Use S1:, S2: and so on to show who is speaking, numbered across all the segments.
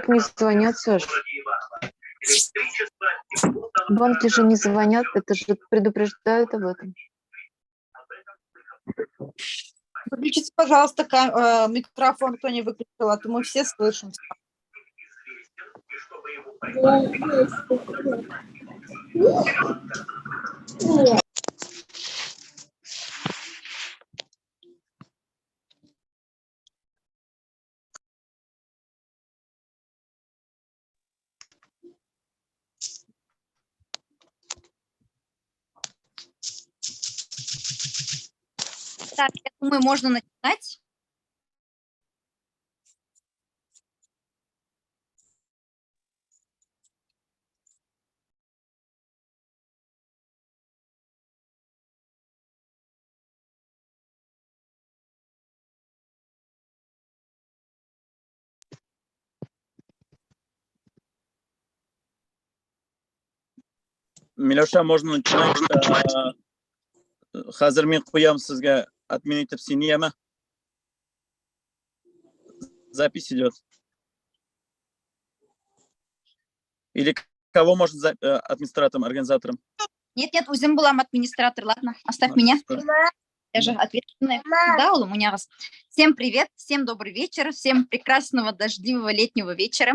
S1: банк не звонят, Саш. Банки же не звонят, это же предупреждают об этом.
S2: Выключите, пожалуйста, микрофон, кто не выключил, а то мы все слышим.
S3: Так, я думаю, можно начинать.
S4: Милоша, можно начинать? Хазыр мен қоям сізге отмен етіп сенияма. Запись идет. Или кого можно администратором, организатором?
S3: Нет, Узим Булам администратор, ладно, оставь меня. Я же ответственная. Да, Улумунярас. Всем привет, всем добрый вечер, всем прекрасного дождливого летнего вечера.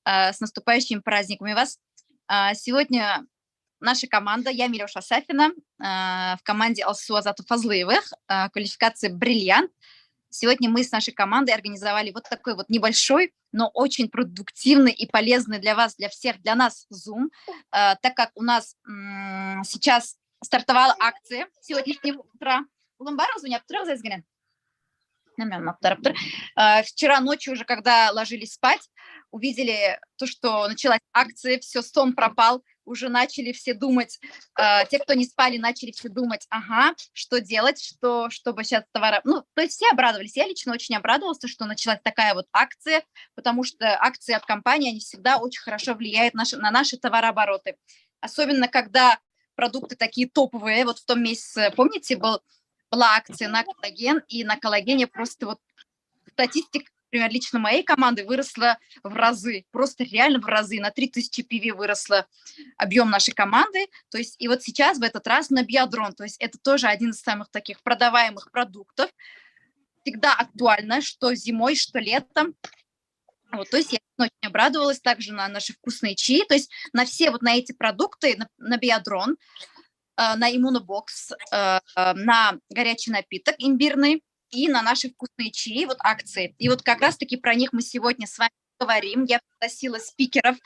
S3: С наступающими праздниками вас. Сегодня наша команда, я Милоша Сафина, в команде Алсу Азату Фазлыевых, квалификация «Бриллиант». Сегодня мы с нашей командой организовали вот такой вот небольшой, но очень продуктивный и полезный для вас, для всех, для нас Zoom, так как у нас сейчас стартовала акция сегодняшнего утра. Вчера ночью уже, когда ложились спать, увидели то, что началась акция, все, сон пропал, уже начали все думать, те, кто не спали, начали все думать, ага, что делать, чтобы сейчас товара... Ну, то есть все обрадовались. Я лично очень обрадовалась, что началась такая вот акция, потому что акции от компании, они всегда очень хорошо влияют на наши товарообороты. Особенно, когда продукты такие топовые. Вот в том месяце, помните, была акция на коллаген, и на коллагене просто вот статистика, например, лично моей команды выросла в разы, просто реально в разы, на 3000 PV выросла объем нашей команды, то есть и вот сейчас в этот раз на биодрон, то есть это тоже один из самых таких продаваемых продуктов, всегда актуально, что зимой, что летом, вот, то есть я очень обрадовалась также на наши вкусные чаи, то есть на все вот на эти продукты, на биодрон, на иммунобокс, на горячий напиток имбирный, и на наши вкусные чаи, вот акции. И вот как раз-таки про них мы сегодня с вами говорим. Я пригласила спикеров,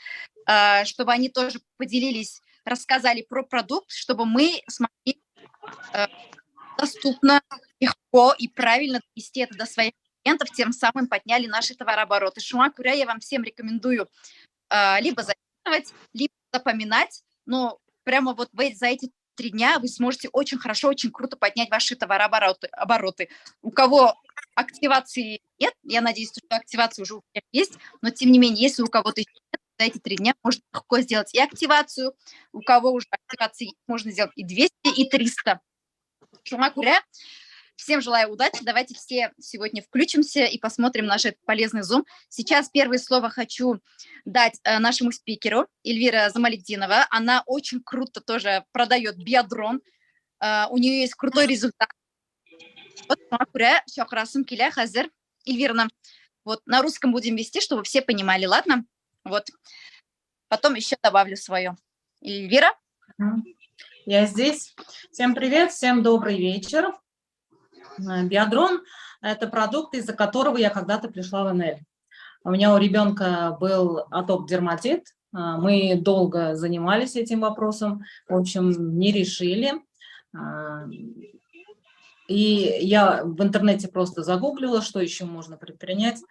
S3: чтобы они тоже поделились, рассказали про продукт, чтобы мы смогли доступно, легко и правильно донести это до своих клиентов, тем самым подняли наши товарообороты. Шума Куря я вам всем рекомендую либо записывать, либо запоминать, но прямо вот за эти 3 дня вы сможете очень хорошо, очень круто поднять ваши товарообороты. У кого активации нет, я надеюсь, что активация уже у всех есть, но тем не менее, если у кого-то еще нет, за эти 3 дня можно легко сделать и активацию, у кого уже активации есть, можно сделать и 200, и 300. Шума Куря. Всем желаю удачи. Давайте все сегодня включимся и посмотрим наш полезный Zoom. Сейчас первое слово хочу дать нашему спикеру Эльвира Замалетдинова. Она очень круто тоже продает биодрон. У нее есть крутой результат. Вот, Эльвира, вот на русском будем вести, чтобы все понимали, ладно? Вот. Потом еще добавлю свое. Эльвира?
S5: Я здесь. Всем привет, всем добрый вечер. Биодрон – это продукт, из-за которого я когда-то пришла в НЛ. У меня у ребенка был атоп дерматит. Мы долго занимались этим вопросом, в общем, не решили. И я в интернете просто загуглила, что еще можно предпринять.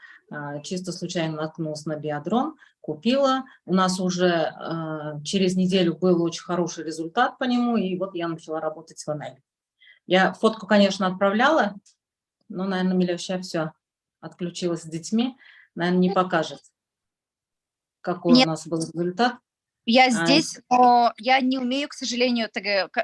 S5: Чисто случайно наткнулась на биодрон, купила. У нас уже через неделю был очень хороший результат по нему, и вот я начала работать в НЛ. Я фотку, конечно, отправляла, но, наверное, Милоша все отключилась с детьми. Наверное, не покажет, какой у нас был результат.
S3: Я здесь, но я не умею, к сожалению,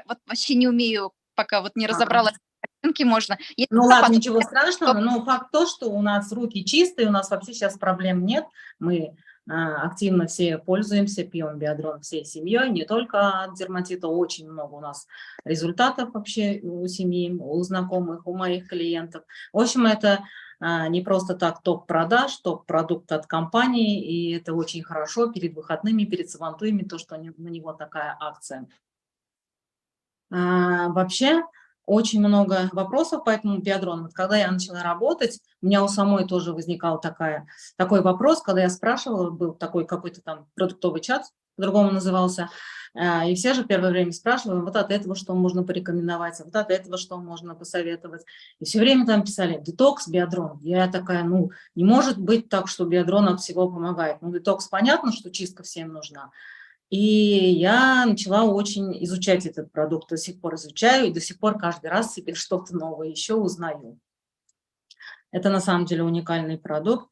S3: вот вообще не умею, пока вот не разобралась. Картинки можно.
S5: Ну ладно, ничего страшного, но факт то, что у нас руки чистые, у нас вообще сейчас проблем нет. Мы активно все пользуемся, пьем биодрон всей семьей, не только от дерматита, очень много у нас результатов вообще у семьи, у знакомых, у моих клиентов. В общем, это не просто так топ-продаж, топ-продукт от компании, и это очень хорошо перед выходными, перед сабантуями, то, что на него такая акция. Вообще, очень много вопросов по этому биодрону. Вот когда я начала работать, у меня у самой тоже возникал такой вопрос, когда я спрашивала, был такой какой-то там продуктовый чат, по-другому назывался, и все же первое время спрашивали, вот от этого что можно порекомендовать, вот от этого что можно посоветовать. И все время там писали детокс, биодрон. Я такая, ну, не может быть так, что биодрон от всего помогает. Ну, детокс понятно, что чистка всем нужна. И я начала очень изучать этот продукт, до сих пор изучаю, и до сих пор каждый раз себе что-то новое еще узнаю. Это на самом деле уникальный продукт.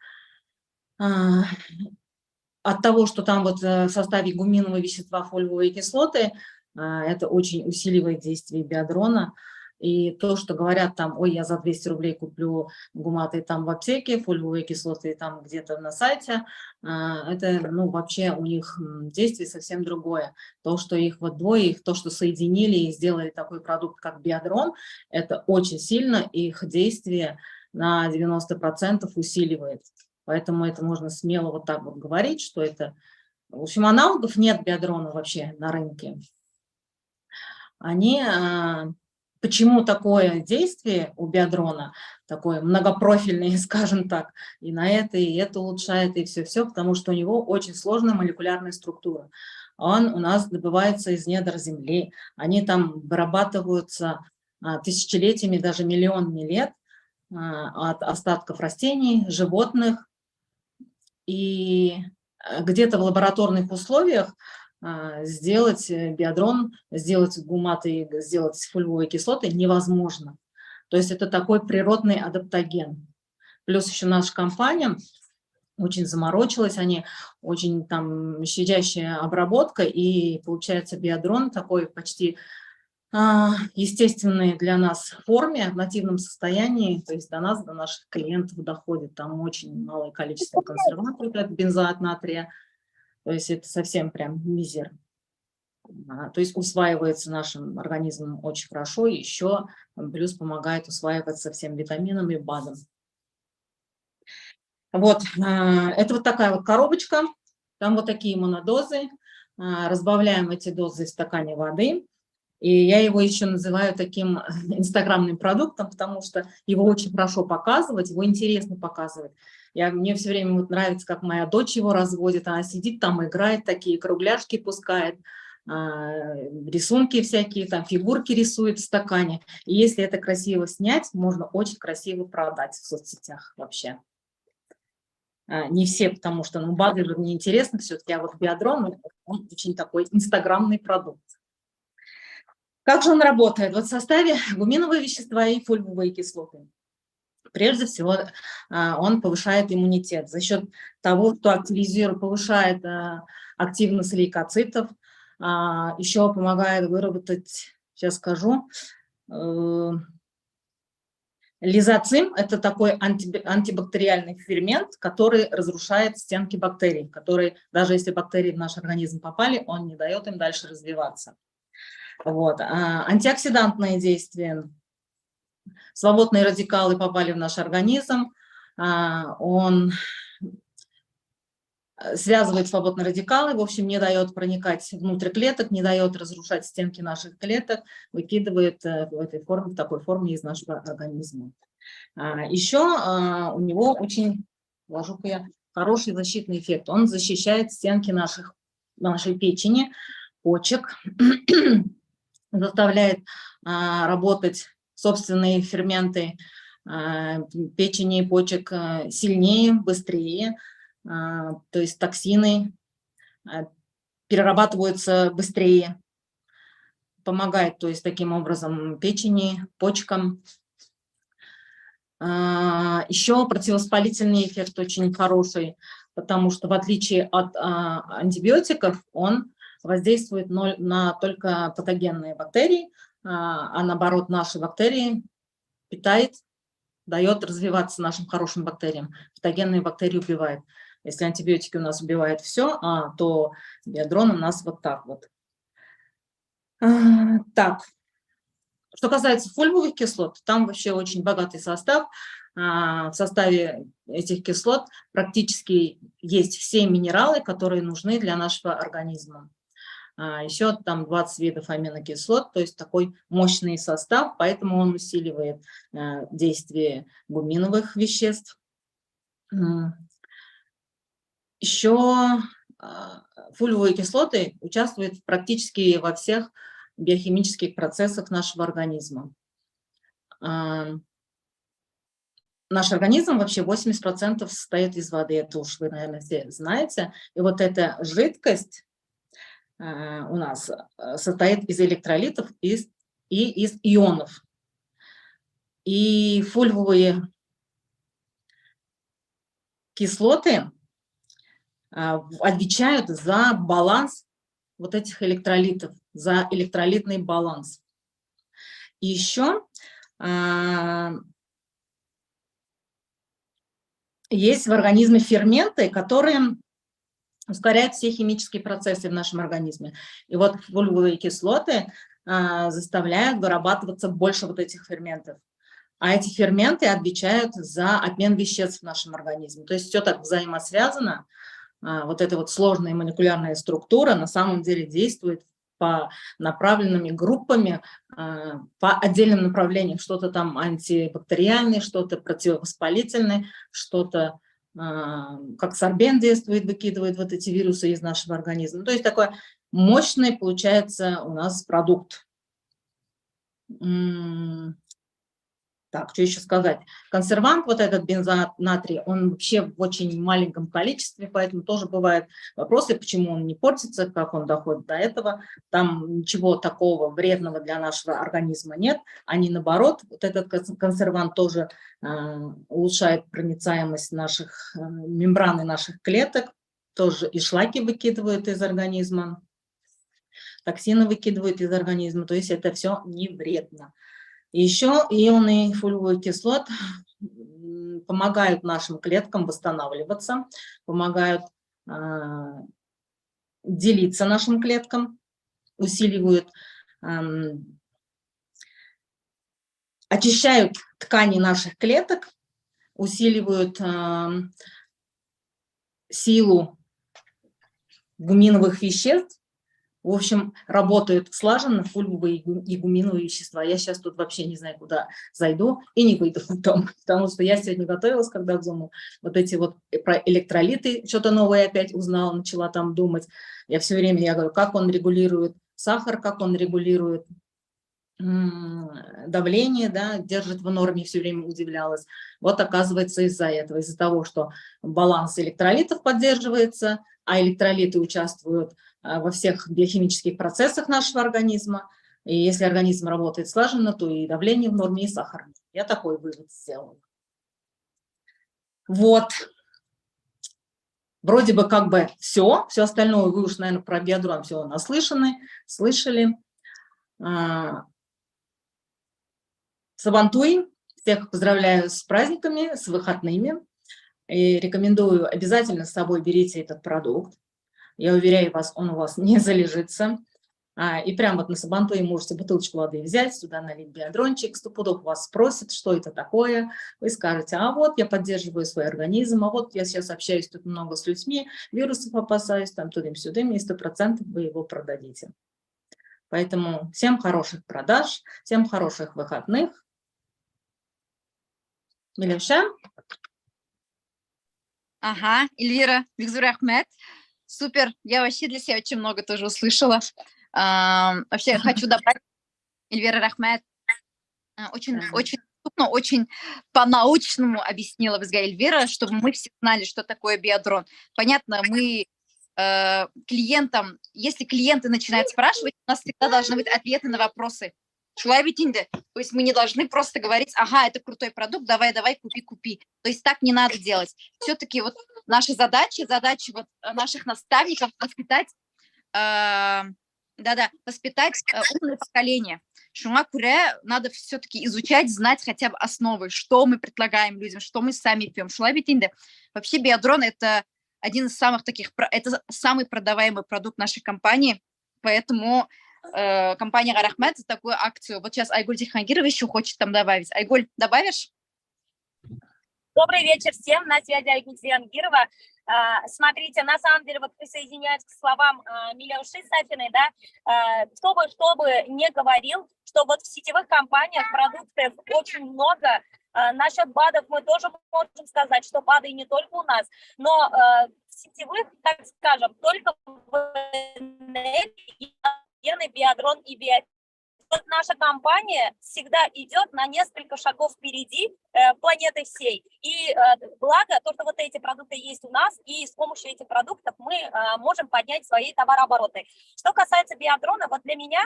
S5: От того, что там вот в составе гуминовые вещества, фолиевые кислоты, это очень усиливает действие биодрона. И то, что говорят там, ой, я за 200 рублей куплю гуматы там в аптеке, фолиевые кислоты там где-то на сайте, это, ну, вообще у них действие совсем другое. То, что их вот двое, их то, что соединили и сделали такой продукт, как биодрон, это очень сильно их действие на 90% усиливает. Поэтому это можно смело вот так вот говорить, что это... В общем, аналогов нет биодрона вообще на рынке. Они... Почему такое действие у биодрона, такое многопрофильное, скажем так, и на это, и это улучшает, и все-все, потому что у него очень сложная молекулярная структура. Он у нас добывается из недр земли, они там вырабатываются тысячелетиями, даже миллионами лет от остатков растений, животных, и где-то в лабораторных условиях сделать биодрон, сделать гуматы, сделать фолиевые кислоты невозможно. То есть это такой природный адаптоген. Плюс еще наша компания очень заморочилась, они очень там щадящая обработка, и получается биодрон такой почти естественной для нас форме, в нативном состоянии, то есть до нас, до наших клиентов доходит. Там очень малое количество консервантов, как бензоат натрия. То есть это совсем прям мизер. То есть усваивается нашим организмом очень хорошо, и еще плюс помогает усваиваться всем витаминам и БАДам. Вот, это вот такая вот коробочка, там вот такие монодозы, разбавляем эти дозы в стакане воды, и я его еще называю таким инстаграмным продуктом, потому что его очень хорошо показывать, его интересно показывать. Мне все время вот нравится, как моя дочь его разводит, она сидит там, играет, такие кругляшки пускает, рисунки всякие, там фигурки рисует в стакане. И если это красиво снять, можно очень красиво продать в соцсетях вообще. Не все, потому что, ну, БАДы же мне интересно все-таки, а вот биодрон, он очень такой инстаграмный продукт. Как же он работает? Вот в составе гуминовые вещества и фолиевые кислоты. Прежде всего, он повышает иммунитет за счет того, что активизирует, повышает активность лейкоцитов, еще помогает выработать, сейчас скажу, лизоцим – это такой антибактериальный фермент, который разрушает стенки бактерий, который, даже если бактерии в наш организм попали, он не дает им дальше развиваться. Вот. Антиоксидантные действия. Свободные радикалы попали в наш организм, он связывает свободные радикалы, в общем, не дает проникать внутрь клеток, не дает разрушать стенки наших клеток, выкидывает в такой форме из нашего организма. Еще у него очень, вложу-ка я, хороший защитный эффект. Он защищает стенки нашей печени, почек, заставляет работать собственные ферменты печени и почек сильнее, быстрее, то есть токсины перерабатываются быстрее, помогает, то есть таким образом печени, почкам. Еще противовоспалительный эффект очень хороший, потому что в отличие от антибиотиков он воздействует на только патогенные бактерии, а наоборот наши бактерии питает, дает развиваться нашим хорошим бактериям. Патогенные бактерии убивает. Если антибиотики у нас убивают все, то биодрон у нас вот так вот. Так, что касается фольвовых кислот, там вообще очень богатый состав. В составе этих кислот практически есть все минералы, которые нужны для нашего организма. Еще там 20 видов аминокислот, то есть такой мощный состав, поэтому он усиливает действие гуминовых веществ. Еще фольвовые кислоты участвуют практически во всех биохимических процессах нашего организма. Наш организм вообще 80% состоит из воды, это уж вы, наверное, все знаете. И вот эта жидкость у нас состоит из электролитов и из ионов. И фольвовые кислоты отвечают за баланс вот этих электролитов, за электролитный баланс. И еще есть в организме ферменты, которые ускоряют все химические процессы в нашем организме. И вот фольвовые кислоты заставляют вырабатываться больше вот этих ферментов. А эти ферменты отвечают за обмен веществ в нашем организме. То есть все так взаимосвязано. Вот эта вот сложная молекулярная структура на самом деле действует по направленными группами, по отдельным направлениям. Что-то там антибактериальное, что-то противовоспалительное, что-то как сорбент действует, выкидывает вот эти вирусы из нашего организма. То есть такой мощный получается у нас продукт. Так, что еще сказать? Консервант, вот этот бензоат натрия, он вообще в очень маленьком количестве, поэтому тоже бывают вопросы, почему он не портится, как он доходит до этого. Там ничего такого вредного для нашего организма нет. Они наоборот, вот этот консервант тоже улучшает проницаемость наших мембраны наших клеток, тоже и шлаки выкидывают из организма, токсины выкидывают из организма, то есть это все не вредно. Еще ионы фольвовых кислот помогают нашим клеткам восстанавливаться, помогают делиться нашим клеткам, усиливают, очищают ткани наших клеток, усиливают силу гуминовых веществ. В общем, работают слаженно фольвовые и гуминовые вещества. Я сейчас тут вообще не знаю, куда зайду и не выйду потом, потому что я сегодня готовилась, когда к Зуму, вот эти вот про электролиты, что-то новое опять узнала, начала там думать. Я все время, я говорю, как он регулирует сахар, как он регулирует давление, да, держит в норме, все время удивлялась. Вот оказывается из-за этого, из-за того, что баланс электролитов поддерживается, а электролиты участвуют во всех биохимических процессах нашего организма. И если организм работает слаженно, то и давление в норме, и сахар. Я такой вывод сделала. Вот. Вроде бы как бы все остальное вы уж, наверное, про биодрон все наслышаны, слышали. Сабантуй. Всех поздравляю с праздниками, с выходными. И рекомендую, обязательно с собой берите этот продукт. Я уверяю вас, он у вас не залежится. И прям вот на Сабантуе можете бутылочку воды взять, сюда налить биодрончик. Стопудов вас спросят, что это такое. Вы скажете, а вот я поддерживаю свой организм, а вот я сейчас общаюсь тут много с людьми, вирусов опасаюсь, там тудым-сюдым, и 100% вы его продадите. Поэтому всем хороших продаж, всем хороших выходных. Милюша?
S3: Ага, Эльвира, Бигзур Ахмед. Супер, я вообще для себя очень много тоже услышала. Вообще хочу добавить, Эльвира Рахмет очень доступно, очень по-научному объяснила Бизга Эльвира, чтобы мы все знали, что такое биодрон. Понятно, мы клиентам, если клиенты начинают спрашивать, у нас всегда должны быть ответы на вопросы. То есть мы не должны просто говорить, ага, это крутой продукт, давай, купи. То есть так не надо делать. Все-таки вот наша задача вот наших наставников воспитать, воспитать умное поколение. Шума куре надо все-таки изучать, знать хотя бы основы, что мы предлагаем людям, что мы сами пьем. Вообще биодрон – это один из самых таких, это самый продаваемый продукт нашей компании, поэтому компания Рахмет за такую акцию. Вот сейчас Айгуль Тихангирова еще хочет там добавить. Айгуль, добавишь?
S6: Добрый вечер всем, на связи Айгуль Тихангирова. Смотрите, на самом деле, вот присоединяюсь к словам Милеуши Сафиной, да, кто бы не говорил, что вот в сетевых компаниях продуктов очень много. Насчет БАДов мы тоже можем сказать, что БАДы не только у нас, но в сетевых, так скажем, только в энергии, биадрон и биофит. Вот наша компания всегда идет на несколько шагов впереди планеты всей. И благо, то, что вот эти продукты есть у нас, и с помощью этих продуктов мы можем поднять свои товарообороты. Что касается биадрона, вот для меня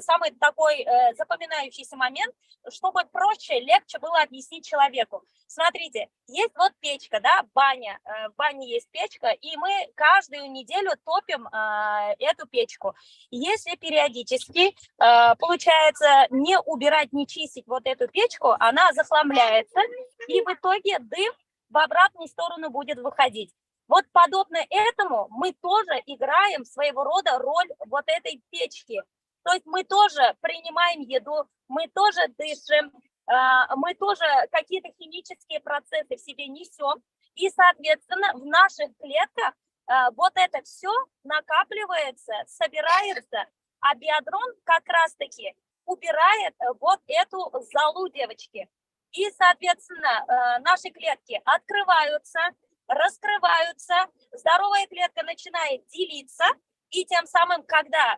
S6: самый такой запоминающийся момент, чтобы проще, легче было объяснить человеку. Смотрите, есть вот печка, да, баня, в бане есть печка, и мы каждую неделю топим эту печку. Если периодически получается не убирать, не чистить вот эту печку, она захламляется, и в итоге дым в обратную сторону будет выходить. Вот подобно этому мы тоже играем своего рода роль вот этой печки. То есть мы тоже принимаем еду, мы тоже дышим, мы тоже какие-то химические процессы в себе несем, и, соответственно, в наших клетках вот это все накапливается, собирается, а биадрон как раз-таки убирает вот эту золу, девочки. И, соответственно, наши клетки открываются, раскрываются, здоровая клетка начинает делиться, и тем самым, когда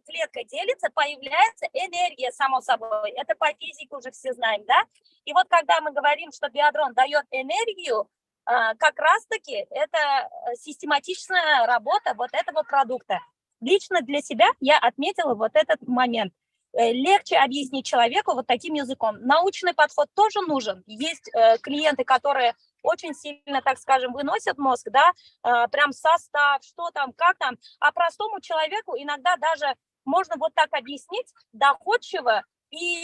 S6: клетка делится, появляется энергия, само собой. Это по физике уже все знаем, да? И вот когда мы говорим, что биадрон дает энергию, как раз-таки это систематичная работа вот этого продукта. Лично для себя я отметила вот этот момент. Легче объяснить человеку вот таким языком. Научный подход тоже нужен. Есть клиенты, которые очень сильно, так скажем, выносят мозг, да, прям состав, что там, как там. А простому человеку иногда даже можно вот так объяснить доходчиво, и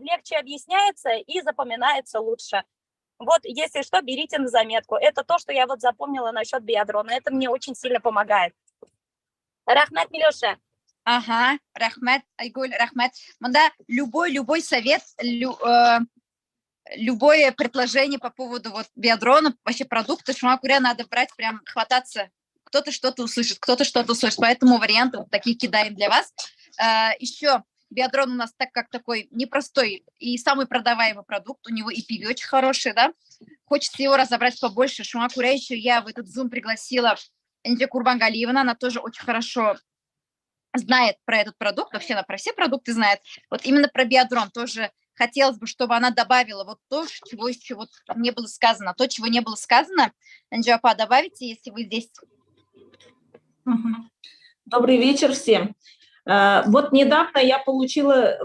S6: легче объясняется, и запоминается лучше. Вот, если что, берите на заметку. Это то, что я вот запомнила насчет биадрона. Это мне очень сильно помогает. Рахмет, Милеуша.
S3: Ага, Рахмет, Айгуль, Рахмет. Да, любой совет, любое предложение по поводу вот биадрона, вообще продукта, шумакуря надо брать, прям хвататься. Кто-то что-то услышит, кто-то что-то услышит. Поэтому варианты вот такие кидаем для вас. Еще биадрон у нас так как такой непростой и самый продаваемый продукт. У него и PV очень хороший, да. Хочется его разобрать побольше. Шумакуря еще я в этот Zoom пригласила Энджи Курбангалиевна. Она тоже очень хорошо знает про этот продукт, вообще она про все продукты знает. Вот именно про биадрон тоже хотелось бы, чтобы она добавила вот то, чего еще вот не было сказано. То, чего не было сказано. Анджиапа, добавите, если вы здесь.
S5: Добрый вечер всем. Вот недавно я получила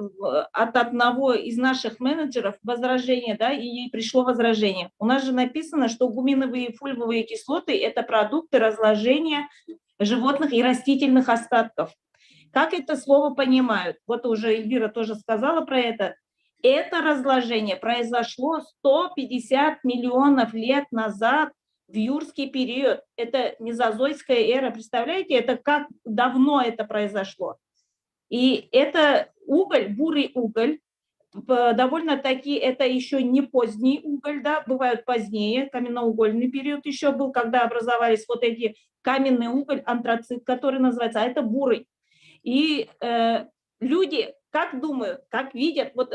S5: от одного из наших менеджеров возражение, да, и ей пришло возражение. У нас же написано, что гуминовые и фульвовые кислоты – это продукты разложения животных и растительных остатков. Как это слово понимают? Вот уже Эльвира тоже сказала про это. Это разложение произошло 150 миллионов лет назад, в юрский период. Это мезозойская эра. Представляете, это как давно это произошло. И это уголь, бурый уголь, довольно-таки это еще не поздний уголь, да, бывают позднее, каменноугольный период еще был, когда образовались вот эти каменный уголь, антрацит, который называется, а это бурый. И люди, как думают, как видят, вот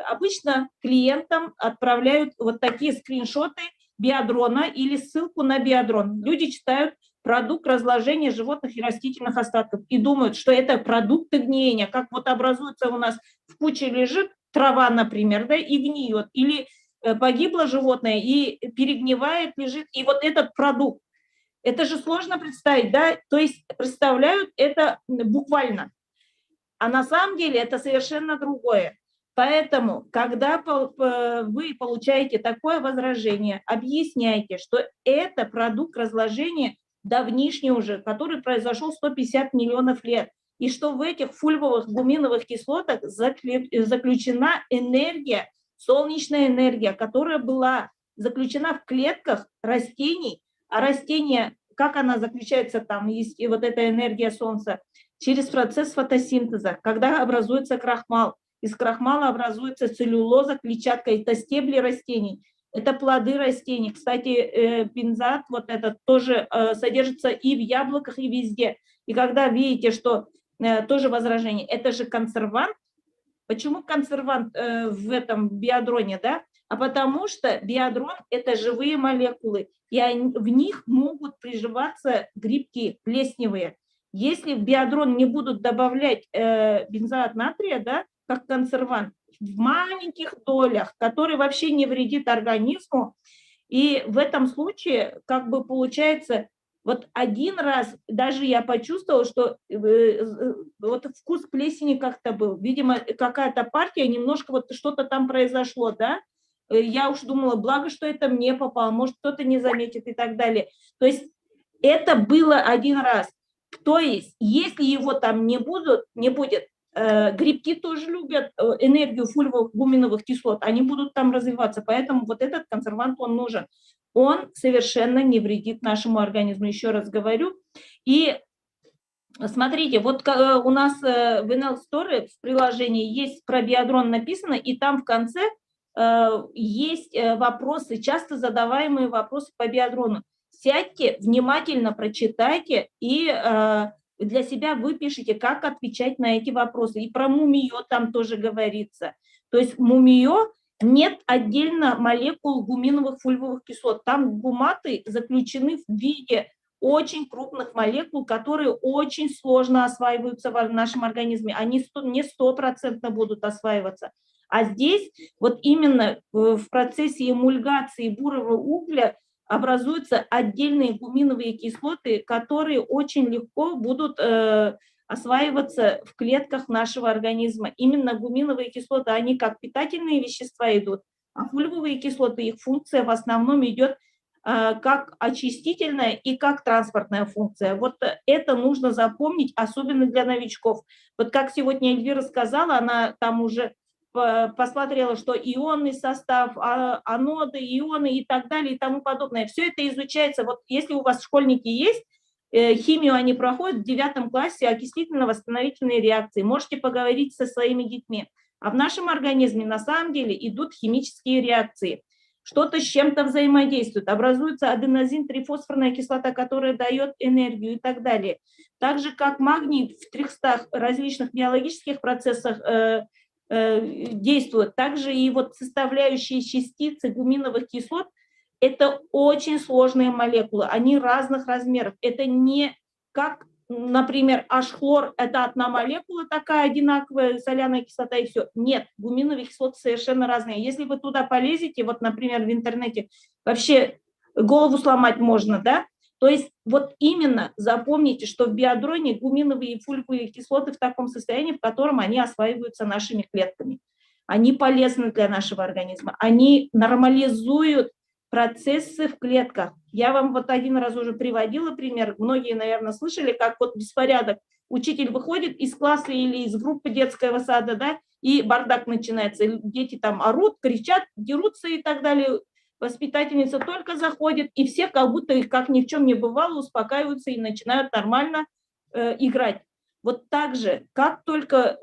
S5: обычно клиентам отправляют вот такие скриншоты биадрона или ссылку на биадрон. Люди читают продукт разложения животных и растительных остатков и думают, что это продукты гниения, как вот образуется у нас в куче лежит трава, например, да, и гниет, или погибло животное и перегнивает, лежит, и вот этот продукт. Это же сложно представить, да, то есть представляют это буквально, а на самом деле это совершенно другое. Поэтому, когда вы получаете такое возражение, объясняйте, что это продукт разложения давнишний уже, который произошел 150 миллионов лет, и что в этих фульвовых гуминовых кислотах заключена энергия, солнечная энергия, которая была заключена в клетках растений,
S7: А растение, как она заключается там, есть и вот эта энергия солнца, через процесс фотосинтеза, когда образуется крахмал. Из крахмала образуется целлюлоза, клетчатка, это стебли растений, это плоды растений. Кстати, бензоат вот этот тоже содержится и в яблоках, и везде. И когда видите, что тоже возражение, это же консервант. Почему консервант в этом биодроне, да? А потому что биодрон – это живые молекулы, и в них могут приживаться грибки плесневые. Если в биодрон не будут добавлять бензоат натрия, да, как консервант, в маленьких долях, который вообще не вредит организму, и в этом случае как бы получается, вот один раз даже я почувствовала, что вот вкус плесени как-то был. Видимо, какая-то партия, немножко вот что-то там произошло, да? Я уж думала, благо, что это мне попало, может, кто-то не заметит и так далее. То есть это было один раз. То есть если его там не будет, грибки тоже любят энергию фульвогуминовых кислот, они будут там развиваться, поэтому вот этот консервант, он нужен. Он совершенно не вредит нашему организму, еще раз говорю. И смотрите, вот у нас в NL Store в приложении есть про биодрон написано, и там в конце есть вопросы, часто задаваемые вопросы по биодрону. Сядьте, внимательно прочитайте и для себя выпишите, как отвечать на эти вопросы. И про мумиё там тоже говорится. То есть мумиё нет отдельно молекул гуминовых фульвовых кислот. Там гуматы заключены в виде очень крупных молекул, которые очень сложно осваиваются в нашем организме. Они не 100% будут осваиваться. А здесь вот именно в процессе эмульгации бурого угля образуются отдельные гуминовые кислоты, которые очень легко будут осваиваться в клетках нашего организма. Именно гуминовые кислоты, они как питательные вещества идут, а фульвовые кислоты, их функция в основном идет как очистительная и как транспортная функция. Вот это нужно запомнить, особенно для новичков. Вот как сегодня Эльвира сказала, она там уже посмотрела, что ионный состав, аноды, ионы и так далее и тому подобное. Все это изучается. Вот если у вас школьники есть, химию они проходят в 9 классе, окислительно-восстановительные реакции. Можете поговорить со своими детьми. А в нашем организме на самом деле идут химические реакции. Что-то с чем-то взаимодействует. Образуется аденозин-трифосфорная кислота, которая дает энергию и так далее. Так же, как магний в 300 различных биологических процессах действует, также и вот составляющие частицы гуминовых кислот – это очень сложные молекулы, они разных размеров. Это не как, например, H-хлор – это одна молекула такая одинаковая, соляная кислота и все. Нет, гуминовые кислоты совершенно разные. Если вы туда полезете, вот, например, в интернете, вообще голову сломать можно, да? То есть вот именно запомните, что в биодроне гуминовые и фульвовые кислоты в таком состоянии, в котором они осваиваются нашими клетками. Они полезны для нашего организма. Они нормализуют процессы в клетках. Я вам вот один раз уже приводила пример. Многие, наверное, слышали, как вот беспорядок. Учитель выходит из класса или из группы детского сада, да, и бардак начинается. Дети там орут, кричат, дерутся и так далее. Воспитательница только заходит, и все как будто, как ни в чем не бывало, успокаиваются и начинают нормально играть. Вот так же, как только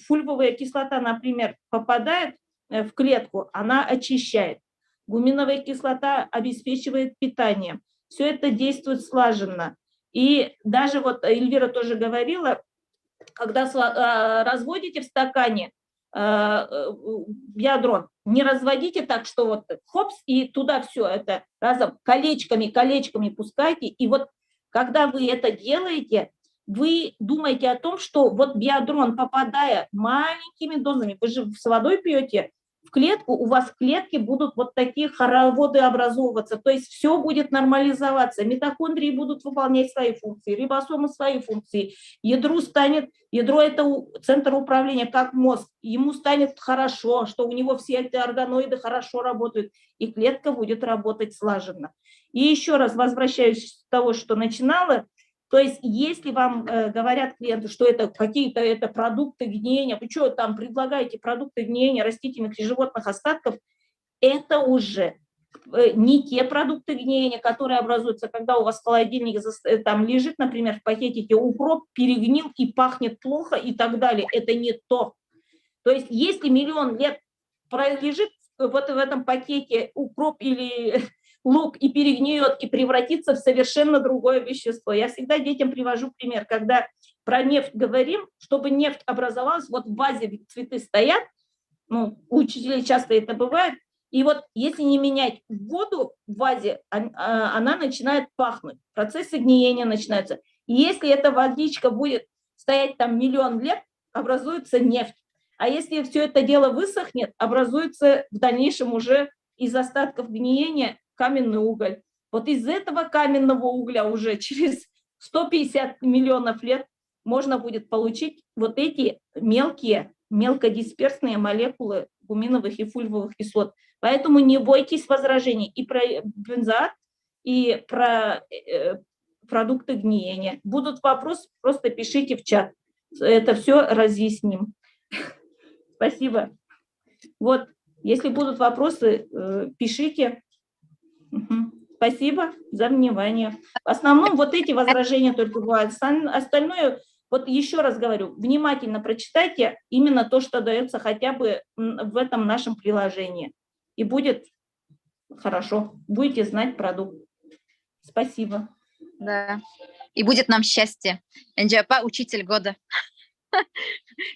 S7: фульвовая кислота, например, попадает в клетку, она очищает. Гуминовая кислота обеспечивает питание. Все это действует слаженно. И даже вот Эльвира тоже говорила, когда разводите в стакане биодрон, не разводите так, что вот хопс, и туда все это разом колечками пускайте. И вот когда вы это делаете, вы думаете о том, что вот биодрон, попадая маленькими дозами, вы же с водой пьете, в клетку, у вас в клетке будут вот такие хороводы образовываться, то есть все будет нормализоваться, митохондрии будут выполнять свои функции, рибосомы свои функции, ядро это центр управления, как мозг, ему станет хорошо, что у него все эти органоиды хорошо работают, и клетка будет работать слаженно. И еще раз возвращаюсь к тому, что начинала. То есть, если вам говорят клиенты, что это какие-то продукты гниения, вы что там предлагаете продукты гниения растительных и животных остатков, это уже не те продукты гниения, которые образуются, когда у вас холодильник там лежит, например, в пакетике укроп, перегнил и пахнет плохо и так далее. Это не то. То есть если миллион лет пролежит вот в этом пакете укроп или лук и перегниет, и превратится в совершенно другое вещество. Я всегда детям привожу пример, когда про нефть говорим, чтобы нефть образовалась, вот в вазе цветы стоят, ну, у учителей часто это бывает, и вот если не менять воду в вазе, она начинает пахнуть, процессы гниения начинаются. И если эта водичка будет стоять там миллион лет, образуется нефть. А если все это дело высохнет, образуется в дальнейшем уже из остатков гниения каменный уголь. Вот из этого каменного угля уже через 150 миллионов лет можно будет получить вот эти мелкие, мелкодисперсные молекулы гуминовых и фульвовых кислот. Поэтому не бойтесь возражений и про бензоат, и про продукты гниения. Будут вопросы, просто пишите в чат. Это все разъясним. Спасибо. Вот, если будут вопросы, пишите. Спасибо за внимание. В основном вот эти возражения только бывают. Остальное, вот еще раз говорю, внимательно прочитайте именно то, что дается хотя бы в этом нашем приложении. И будет хорошо. Будете знать продукт. Спасибо.
S3: Да. И будет нам счастье. Энджапа, учитель года.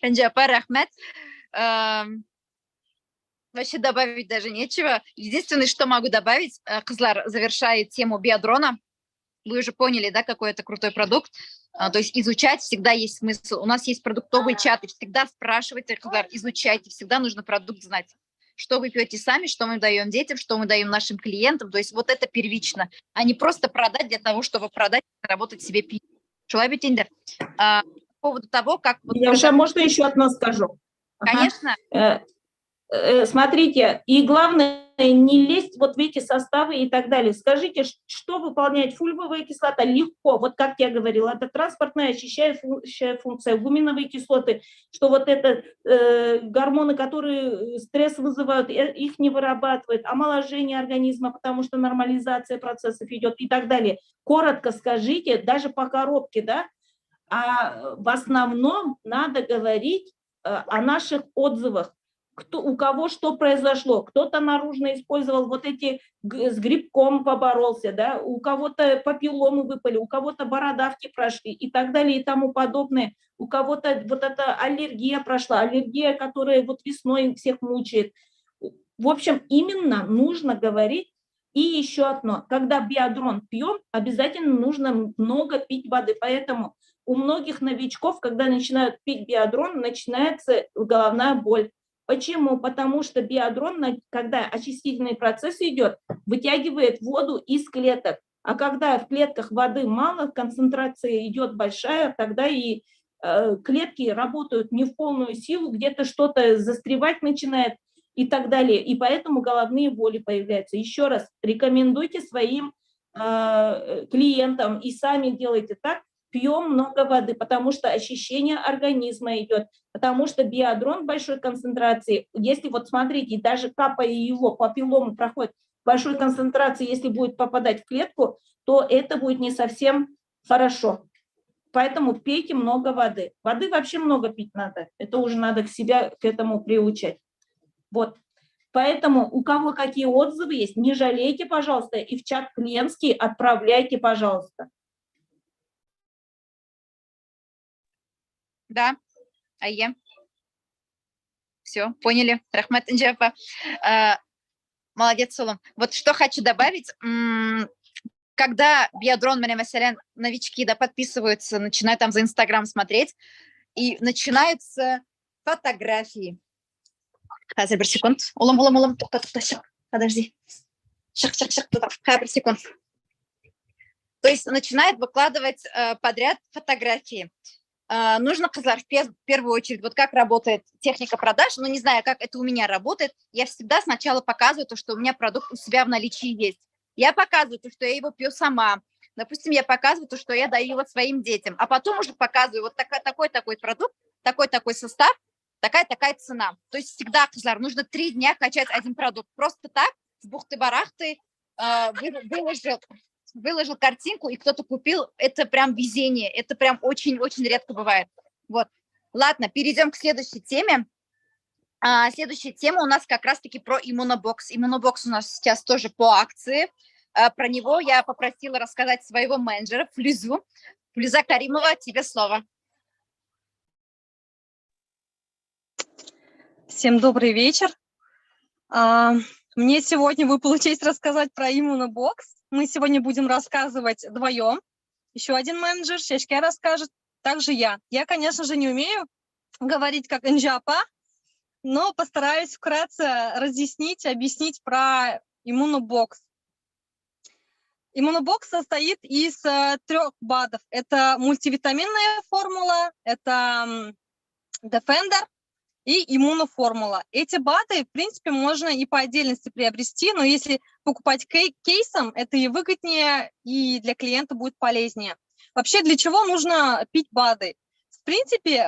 S3: Энджапа, рахмет. Вообще добавить даже нечего. Единственное, что могу добавить, Кызлар завершает тему биодрона. Вы уже поняли, да, какой это крутой продукт. То есть изучать всегда есть смысл. У нас есть продуктовые чаты. Всегда спрашивайте, Кызлар, изучайте. Всегда нужно продукт знать. Что вы пьете сами, что мы даем детям, что мы даем нашим клиентам. То есть вот это первично. А не просто продать для того, чтобы продать, заработать себе пиво. По поводу того, как...
S7: Я уже, можно еще одно скажу?
S3: Конечно.
S7: Смотрите, и главное, не лезть вот в эти составы и так далее. Скажите, что выполняет фульвовая кислота? Легко, вот как я говорила, это транспортная очищающая функция, гуминовые кислоты, что вот это гормоны, которые стресс вызывают, их не вырабатывает, омоложение организма, потому что нормализация процессов идет и так далее. Коротко скажите, даже по коробке, да, а в основном надо говорить о наших отзывах. У кого что произошло, кто-то наружно использовал вот эти, с грибком поборолся, да, у кого-то папилломы выпали, у кого-то бородавки прошли и так далее и тому подобное, у кого-то вот эта аллергия прошла, аллергия, которая вот весной всех мучает. В общем, именно нужно говорить. И еще одно, когда биодрон пьем, обязательно нужно много пить воды, поэтому у многих новичков, когда начинают пить биодрон, начинается головная боль. Почему? Потому что биодрон, когда очистительный процесс идет, вытягивает воду из клеток. А когда в клетках воды мало, концентрация идет большая, тогда и клетки работают не в полную силу, где-то что-то застревать начинает и так далее. И поэтому головные боли появляются. Еще раз, рекомендуйте своим клиентам и сами делайте так, пьем много воды, потому что очищение организма идет, потому что биодрон большой концентрации, если вот смотрите, даже капая его, папилломы проходит большой концентрации, если будет попадать в клетку, то это будет не совсем хорошо. Поэтому пейте много воды. Воды вообще много пить надо, это уже надо себя к этому приучать. Вот. Поэтому у кого какие отзывы есть, не жалейте, пожалуйста, и в чат клиентский отправляйте, пожалуйста.
S3: Да, Айе. Все, поняли. Рахмат Инджапа. Молодец, Сулум. Вот что хочу добавить. Когда биодрон, новички, да, подписываются, начинают там за Инстаграм смотреть, и начинаются фотографии. Бір секунд. Улам. Подожди. Бір секунд. То есть начинает выкладывать подряд фотографии. Нужно, Кызлар, в первую очередь, вот как работает техника продаж, ну, не знаю, как это у меня работает, я всегда сначала показываю то, что у меня продукт у себя в наличии есть. Я показываю то, что я его пью сама. Допустим, я показываю то, что я даю его своим детям, а потом уже показываю вот такой продукт, такой состав, такая цена. То есть всегда, Кызлар, нужно 3 дня качать один продукт. Просто так с бухты-барахты выложил картинку, и кто-то купил. Это прям везение. Это прям очень-очень редко бывает. Вот. Ладно, перейдем к следующей теме. Следующая тема у нас как раз-таки про иммунобокс. Иммунобокс у нас сейчас тоже по акции. Про него я попросила рассказать своего менеджера Флюзу. Флюза Каримова, тебе слово.
S8: Всем добрый вечер. Мне сегодня выпала честь рассказать про иммунобокс. Мы сегодня будем рассказывать вдвоем. Еще один менеджер, Шешке, расскажет. Также я. Я, конечно же, не умею говорить как инжапа, но постараюсь вкратце разъяснить, объяснить про иммунобокс. Иммунобокс состоит из 3 БАДов. Это мультивитаминная формула, это Defender и иммуноформула. Эти БАДы, в принципе, можно и по отдельности приобрести, но если покупать кейсом, это и выгоднее, и для клиента будет полезнее. Вообще, для чего нужно пить БАДы? В принципе,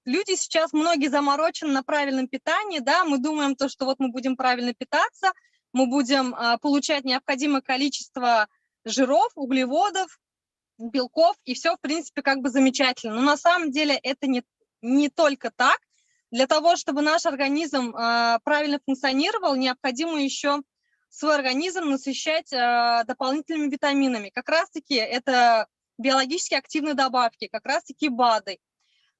S8: люди сейчас многие заморочены на правильном питании, да, мы думаем, что вот мы будем правильно питаться, мы будем получать необходимое количество жиров, углеводов, белков, и все, в принципе, как бы замечательно. Но на самом деле это не только так. Для того, чтобы наш организм правильно функционировал, необходимо еще свой организм насыщать дополнительными витаминами. Как раз-таки это биологически активные добавки, как раз-таки БАДы.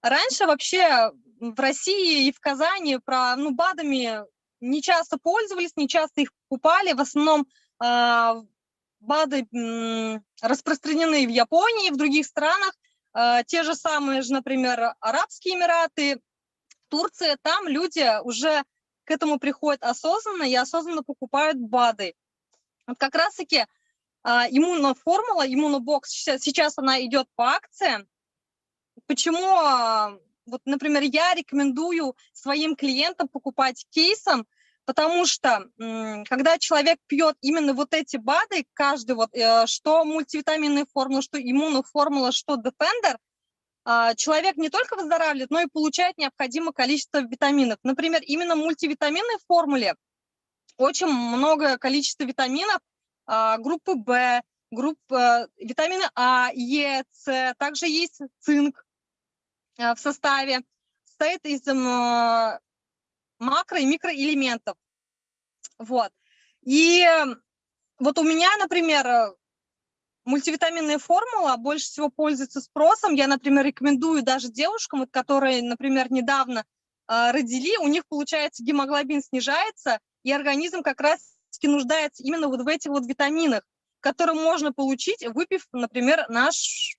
S8: Раньше вообще в России и в Казани БАДами не часто пользовались, не часто их покупали. В основном БАДы распространены в Японии, в других странах. Те же самые, например, Арабские Эмираты, Турция. Там люди уже к этому приходят осознанно и осознанно покупают БАДы. Вот как раз-таки иммуноформула, иммунобокс, сейчас она идет по акции. Почему, вот, например, я рекомендую своим клиентам покупать кейсом, потому что когда человек пьет именно вот эти БАДы, каждый, что мультивитаминная формула, что иммуноформула, что Defender, человек не только выздоравливает, но и получает необходимое количество витаминов. Например, именно в мультивитаминной формуле очень много количества витаминов группы В, витамины А, Е, С, также есть цинк в составе, состоит из макро- и микроэлементов. Вот. И вот у меня, например, мультивитаминная формула больше всего пользуется спросом. Я, например, рекомендую даже девушкам, которые, например, недавно родили, у них, получается, гемоглобин снижается, и организм как раз-таки нуждается именно вот в этих вот витаминах, которые можно получить, выпив, например, нашу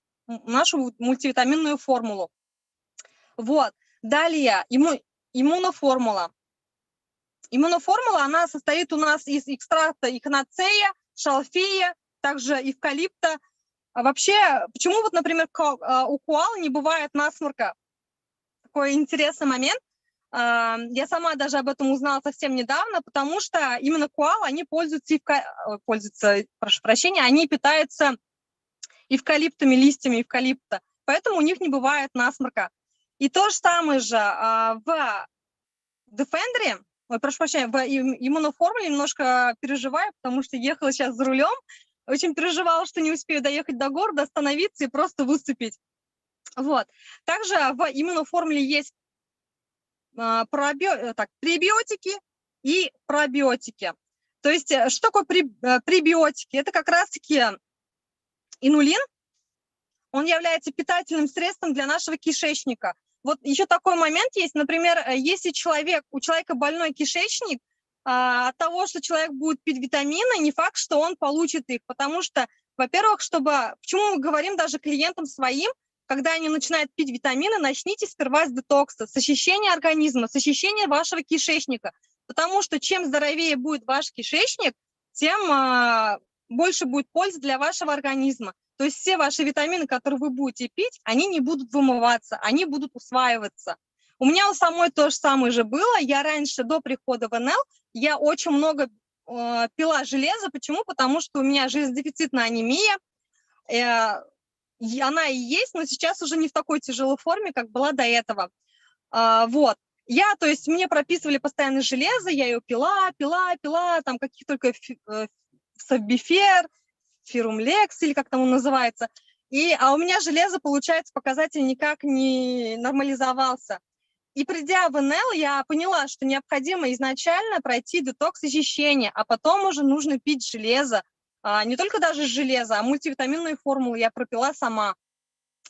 S8: мультивитаминную формулу. Вот. Далее, иммуноформула. Иммуноформула, она состоит у нас из экстракта эхиноцея, шалфея, также эвкалипта. А вообще, почему вот, например, у коал не бывает насморка? Такой интересный момент. Я сама даже об этом узнала совсем недавно, потому что именно коалы, они они питаются эвкалиптами, листьями эвкалипта, поэтому у них не бывает насморка. И то же самое же в Defender, в иммуноформуле немножко переживаю, потому что ехала сейчас за рулем, очень переживала, что не успею доехать до города, остановиться и просто выступить. Вот. Также в иммуноформуле есть пребиотики и пробиотики. То есть что такое пребиотики? Это как раз-таки инулин. Он является питательным средством для нашего кишечника. Вот еще такой момент есть, например, если у человека больной кишечник, от того, что человек будет пить витамины, не факт, что он получит их, потому что, во-первых, почему мы говорим даже клиентам своим, когда они начинают пить витамины, начните сперва с детокса, с очищения организма, с очищения вашего кишечника, потому что чем здоровее будет ваш кишечник, тем больше будет пользы для вашего организма. То есть все ваши витамины, которые вы будете пить, они не будут вымываться, они будут усваиваться. У меня у самой то же самое же было. Я раньше, до прихода в НЛ, я очень много пила железа. Почему? Потому что у меня железодефицитная анемия. Она и есть, но сейчас уже не в такой тяжелой форме, как была до этого. Вот. То есть мне прописывали постоянно железо, я ее пила, там каких только Саббифер, Ферумлекс, или как там он называется. А у меня железо, получается, показатель никак не нормализовался. И придя в НЛ, я поняла, что необходимо изначально пройти детокс очищения, а потом уже нужно пить железо. Не только даже железо, а мультивитаминную формулу я пропила сама.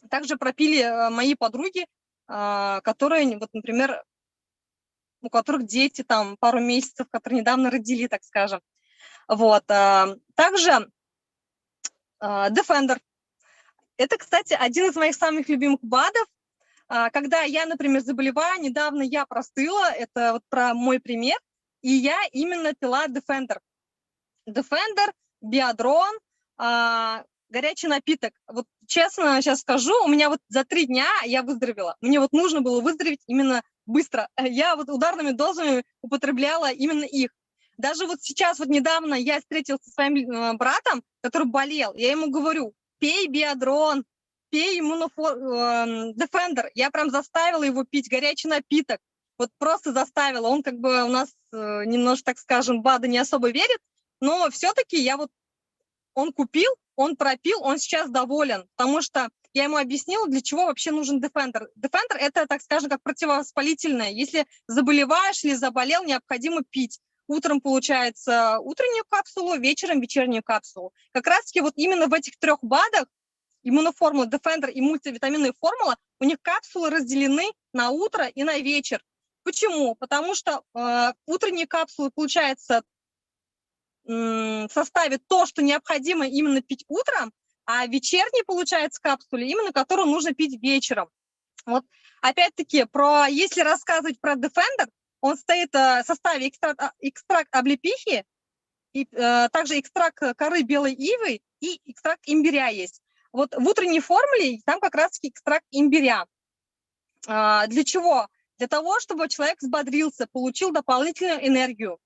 S8: Также пропили мои подруги, которые, вот, например, у которых дети там пару месяцев, которые недавно родили, так скажем. Вот. Также Defender. Это, кстати, один из моих самых любимых БАДов. Когда я, например, заболеваю, недавно я простыла, это вот про мой пример, и я именно пила Defender. Defender, Биодрон, горячий напиток. Вот честно сейчас скажу, у меня вот за 3 дня я выздоровела. Мне вот нужно было выздороветь именно быстро. Я вот ударными дозами употребляла именно их. Даже вот сейчас, вот недавно я встретилась со своим братом, который болел. Я ему говорю, пей Биодрон, пей Defender. Я прям заставила его пить горячий напиток. Вот просто заставила. Он как бы у нас немножко, так скажем, БАДы не особо верит, но все-таки он купил, он пропил, он сейчас доволен, потому что я ему объяснила, для чего вообще нужен Defender. Defender – это, так скажем, как противовоспалительное. Если заболеваешь или заболел, необходимо пить. Утром, получается, утреннюю капсулу, вечером вечернюю капсулу. Как раз-таки вот именно в этих 3 БАДах, иммуноформула, Defender и мультивитаминная формула, у них капсулы разделены на утро и на вечер. Почему? Потому что утренние капсулы, получается, в составе то, что необходимо именно пить утром, а вечерние, получается, капсулы, именно которую нужно пить вечером. Вот, опять-таки, если рассказывать про Defender, он стоит в составе экстракт облепихи, и также экстракт коры белой ивы и экстракт имбиря есть. Вот в утренней формуле там как раз-таки экстракт имбиря. Для чего? Для того, чтобы человек взбодрился, получил дополнительную энергию.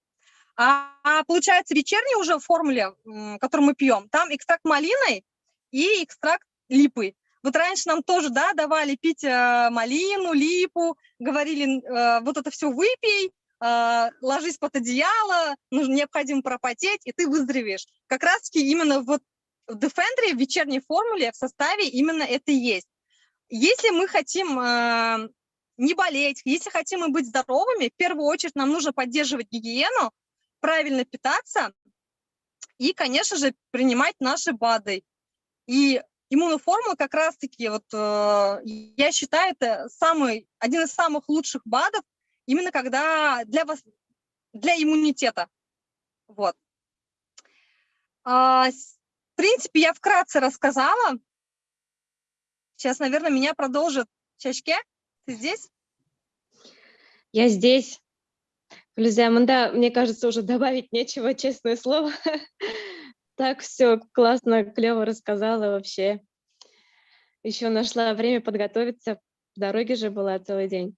S8: Получается, в вечерней уже формуле, которую мы пьем, там экстракт малины и экстракт липы. Вот раньше нам тоже, да, давали пить малину, липу, говорили, вот это все выпей, ложись под одеяло, необходимо пропотеть, и ты выздоровеешь. Как раз-таки именно вот в Defender, в вечерней формуле, в составе именно это и есть. Если мы хотим не болеть, если хотим быть здоровыми, в первую очередь нам нужно поддерживать гигиену, правильно питаться и, конечно же, принимать наши БАДы. И иммуноформула как раз-таки, вот, я считаю, это один из самых лучших БАДов, именно когда для иммунитета. Вот. В принципе, я вкратце рассказала. Сейчас, наверное, меня продолжит Чачке. Ты здесь?
S9: Я здесь. Флюзя, мне кажется, уже добавить нечего, честное слово. Так все классно, клево рассказала вообще. Еще нашла время подготовиться. В дороге же была целый день.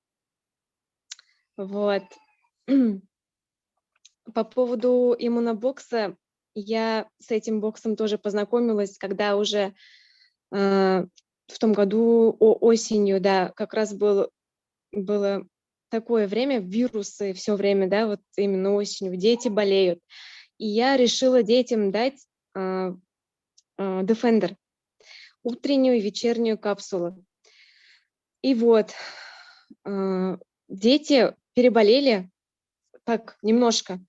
S9: Вот. По поводу иммунобокса, я с этим боксом тоже познакомилась, когда уже в том году осенью, да, как раз было такое время, вирусы все время, да, вот именно осенью, дети болеют. И я решила детям дать Defender, утреннюю и вечернюю капсулу. И вот, дети переболели так немножко,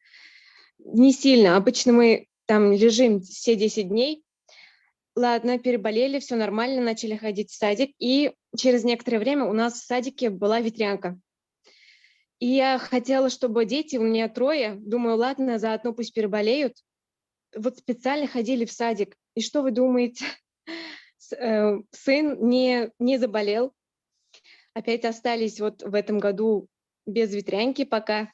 S9: не сильно. Обычно мы там лежим все 10 дней. Ладно, переболели, все нормально, начали ходить в садик. И через некоторое время у нас в садике была ветрянка. И я хотела, чтобы дети, у меня 3, думаю, ладно, заодно пусть переболеют. Вот специально ходили в садик. И что вы думаете? Сын не заболел. Опять остались вот в этом году без ветрянки пока.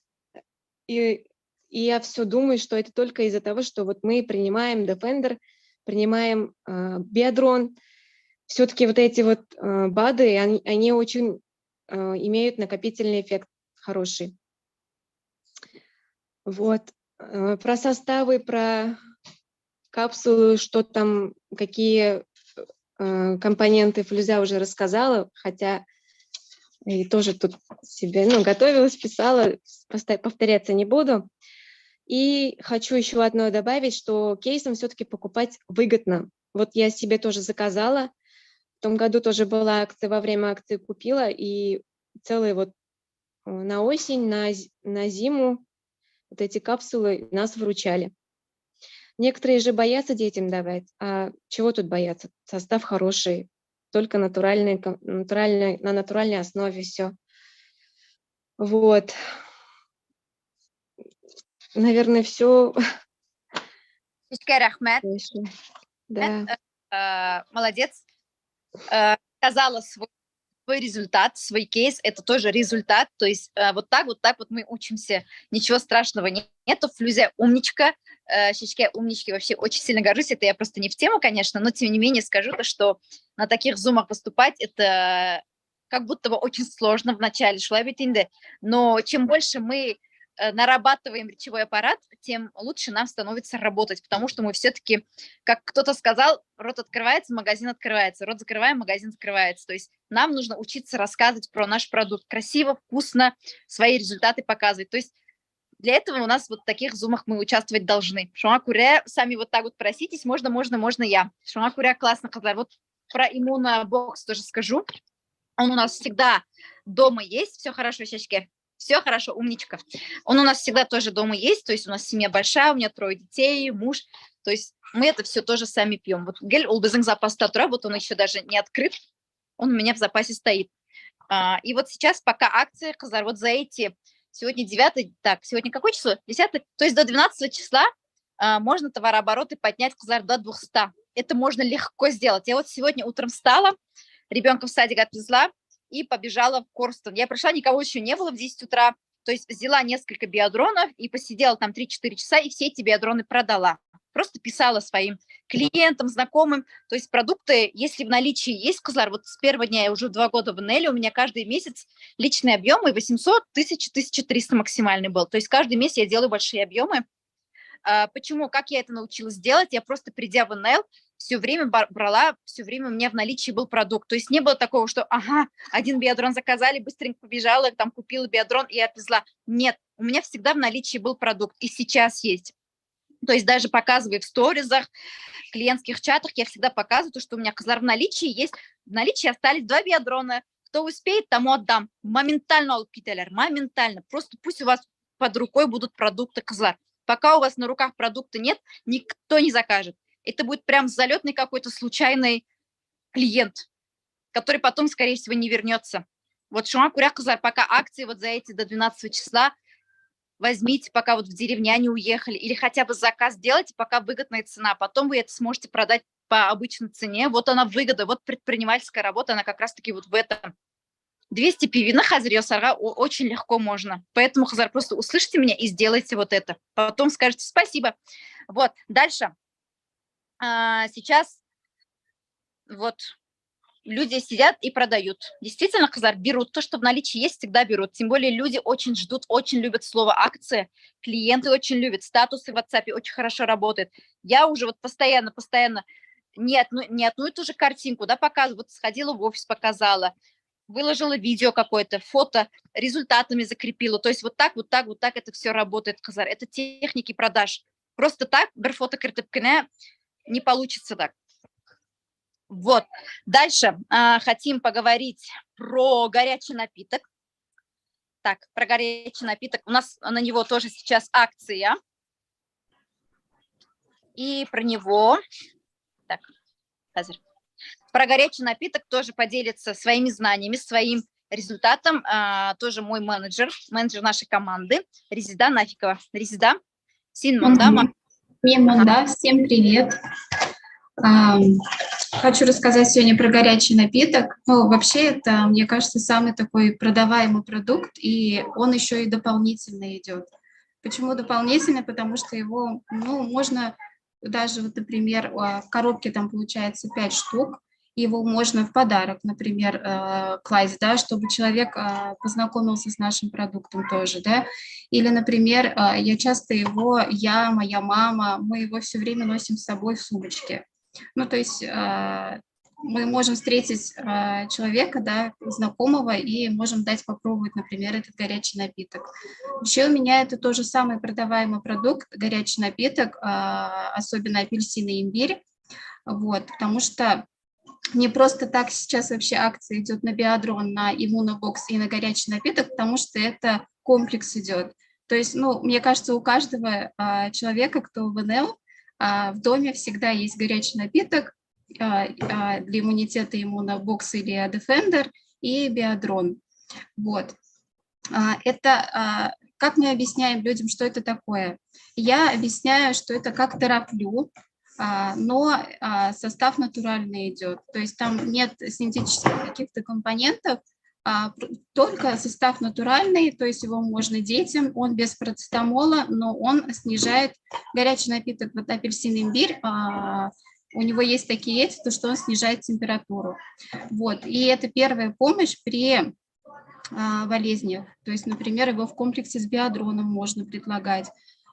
S9: И я все думаю, что это только из-за того, что вот мы принимаем Defender, принимаем Биодрон. Все-таки вот эти вот БАДы, они очень имеют накопительный эффект хороший. Вот. Про составы, про капсулы, что там, какие компоненты Флюзя уже рассказала, хотя И тоже тут себе, готовилась, писала, повторяться не буду. И хочу еще одно добавить, что кейсом все-таки покупать выгодно. Вот я себе тоже заказала. В том году тоже была акция, во время акции купила, и целые вот на осень, на зиму вот эти капсулы нас выручали. Некоторые же боятся детям давать, а чего тут бояться? Состав хороший, только на натуральной основе все. Вот. Наверное, все.
S3: Шишке рахмет.
S9: Да.
S3: Молодец. Сказала свой результат, свой кейс, это тоже результат, то есть вот так вот мы учимся, ничего страшного нету. Флюзя умничка, Шишке умнички, вообще очень сильно горжусь, это я просто не в тему, конечно, но тем не менее скажу то, что на таких зумах выступать, это как будто бы очень сложно в начале, но чем больше мы нарабатываем речевой аппарат, тем лучше нам становится работать, потому что мы все-таки, как кто-то сказал, рот открывается, магазин открывается, рот закрываем, магазин закрывается. То есть нам нужно учиться рассказывать про наш продукт красиво, вкусно, свои результаты показывать. То есть для этого у нас вот в таких зумах мы участвовать должны. Шуңа күрә, сами вот так вот проситесь, можно я. Шуңа күрә классно казар. Вот про иммунобокс тоже скажу. Он у нас всегда дома есть, все хорошо, Шишке. Все хорошо, умничка. Он у нас всегда тоже дома есть, то есть у нас семья большая, у меня 3 детей, муж, то есть мы это все тоже сами пьем. Вот гель ол біздің запаста тұра, вот он еще даже не открыт, он у меня в запасе стоит. И вот сейчас пока акция, қыздар, вот за эти, сегодня 9, сегодня какое число? 10, то есть до 12 числа можно товарообороты поднять, қыздар, до 200. Это можно легко сделать. Я вот сегодня утром встала, ребенка в садик отвезла, и побежала в Корстон. Я пришла, никого еще не было в 10 утра, то есть взяла несколько биодронов и посидела там 3-4 часа, и все эти биодроны продала. Просто писала своим клиентам, знакомым, то есть продукты, если в наличии есть, қыздар, вот с первого дня я уже 2 года в Неле, у меня каждый месяц личные объемы 800, 1000, 1300 максимальный был, то есть каждый месяц я делаю большие объемы. Почему? Как я это научилась делать? Я просто, придя в НЛ, все время брала, все время у меня в наличии был продукт. То есть не было такого, что, один биодрон заказали, быстренько побежала, там купила биодрон и отвезла. Нет, у меня всегда в наличии был продукт, и сейчас есть. То есть даже показывая в сторизах, в клиентских чатах, я всегда показываю, то, что у меня, қыздар, в наличии есть. В наличии остались 2 биодрона. Кто успеет, тому отдам. Моментально алып кетелер, моментально. Просто пусть у вас под рукой будут продукты, қыздар. Пока у вас на руках продукта нет, никто не закажет. Это будет прям залетный какой-то случайный клиент, который потом, скорее всего, не вернется. Вот шуңа күрә, қыздар, пока акции вот за эти до 12 числа возьмите, пока вот в деревняне уехали, или хотя бы заказ делайте, пока выгодная цена. Потом вы это сможете продать по обычной цене. Вот она выгода, вот предпринимательская работа, она как раз-таки вот в этом. 200 пивина хазір ясарға очень легко можно. Поэтому, қыздар, просто услышьте меня и сделайте вот это. Потом скажете спасибо. Вот, дальше. Сейчас вот люди сидят и продают. Действительно, қыздар, берут то, что в наличии есть, всегда берут. Тем более люди очень ждут, очень любят слово акция. Клиенты очень любят. Статусы в WhatsApp очень хорошо работают. Я уже вот постоянно не одну и ту же картинку, да, показываю. Вот сходила в офис, показала. Выложила видео какое-то, фото, результатами закрепила. То есть вот так это все работает, қыздар. Это техники продаж. Просто так, бір фото кіртіп кіне, не получится так. Вот. Дальше хотим поговорить про горячий напиток. Так, про горячий напиток. У нас на него тоже сейчас акция. И про него... Так, хазір. Про горячий напиток тоже поделится своими знаниями, своим результатом. Тоже мой менеджер нашей команды, Резида Нафикова. Резида, син Мондама.
S10: Монда, всем привет. Хочу рассказать сегодня про горячий напиток. Ну, вообще, это, мне кажется, самый такой продаваемый продукт, и он еще и дополнительно идет. Почему дополнительно? Потому что его, можно даже, вот, например, в коробке там получается 5 штук, его можно в подарок, например, класть, да, чтобы человек познакомился с нашим продуктом тоже, да. Или, например, я часто моя мама, мы его все время носим с собой в сумочке. Ну, то есть мы можем встретить человека, да, знакомого, и можем дать попробовать, например, этот горячий напиток. Еще у меня это тоже самый продаваемый продукт, горячий напиток, особенно апельсин и имбирь, вот, потому что не просто так сейчас вообще акция идет на биадрон, на иммунобокс и на горячий напиток, потому что это комплекс идет. То есть, ну, мне кажется, у каждого человека, кто в НЛ, в доме всегда есть горячий напиток для иммунитета, иммунобокс или Defender и биадрон. Вот. Это, как мы объясняем людям, что это такое? Я объясняю, что это как терафлю, но состав натуральный идет. То есть там нет синтетических каких-то компонентов, только состав натуральный, то есть его можно детям, он без парацетамола, но он снижает горячий напиток, вот апельсин, имбирь, у него есть такие эти, то что он снижает температуру. Вот, и это первая помощь при болезнях. То есть, например, его в комплексе с биодроном можно предлагать.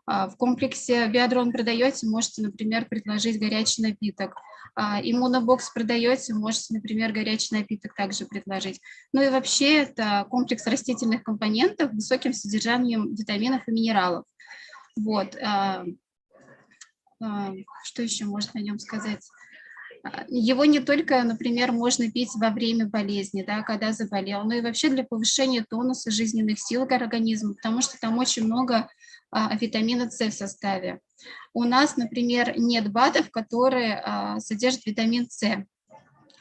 S10: В комплексе биодрон продаете, можете, например, предложить горячий напиток. Иммунобокс продаете, можете, например, горячий напиток также предложить. Ну и вообще это комплекс растительных компонентов с высоким содержанием витаминов и минералов. Вот. Что еще можно о нем сказать? Его не только, например, можно пить во время болезни, да, когда заболел, но и вообще для повышения тонуса жизненных сил организма, потому что там очень много витамина С в составе. У нас, например, нет БАДов, которые содержат витамин С.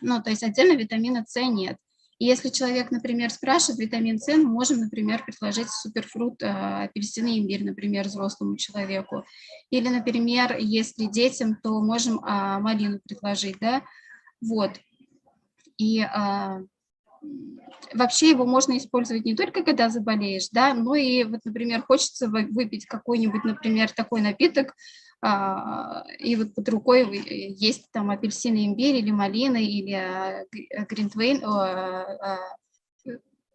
S10: Ну, то есть отдельно витамина С нет. И если человек, например, спрашивает витамин С, мы можем, например, предложить суперфрукт апельсин и имбирь, например, взрослому человеку. Или, например, если детям, то можем малину предложить, да, вот. И вообще его можно использовать не только когда заболеешь, да, но и, вот, например, хочется выпить какой-нибудь, например, такой напиток, и вот под рукой есть там апельсин, имбирь или малина, или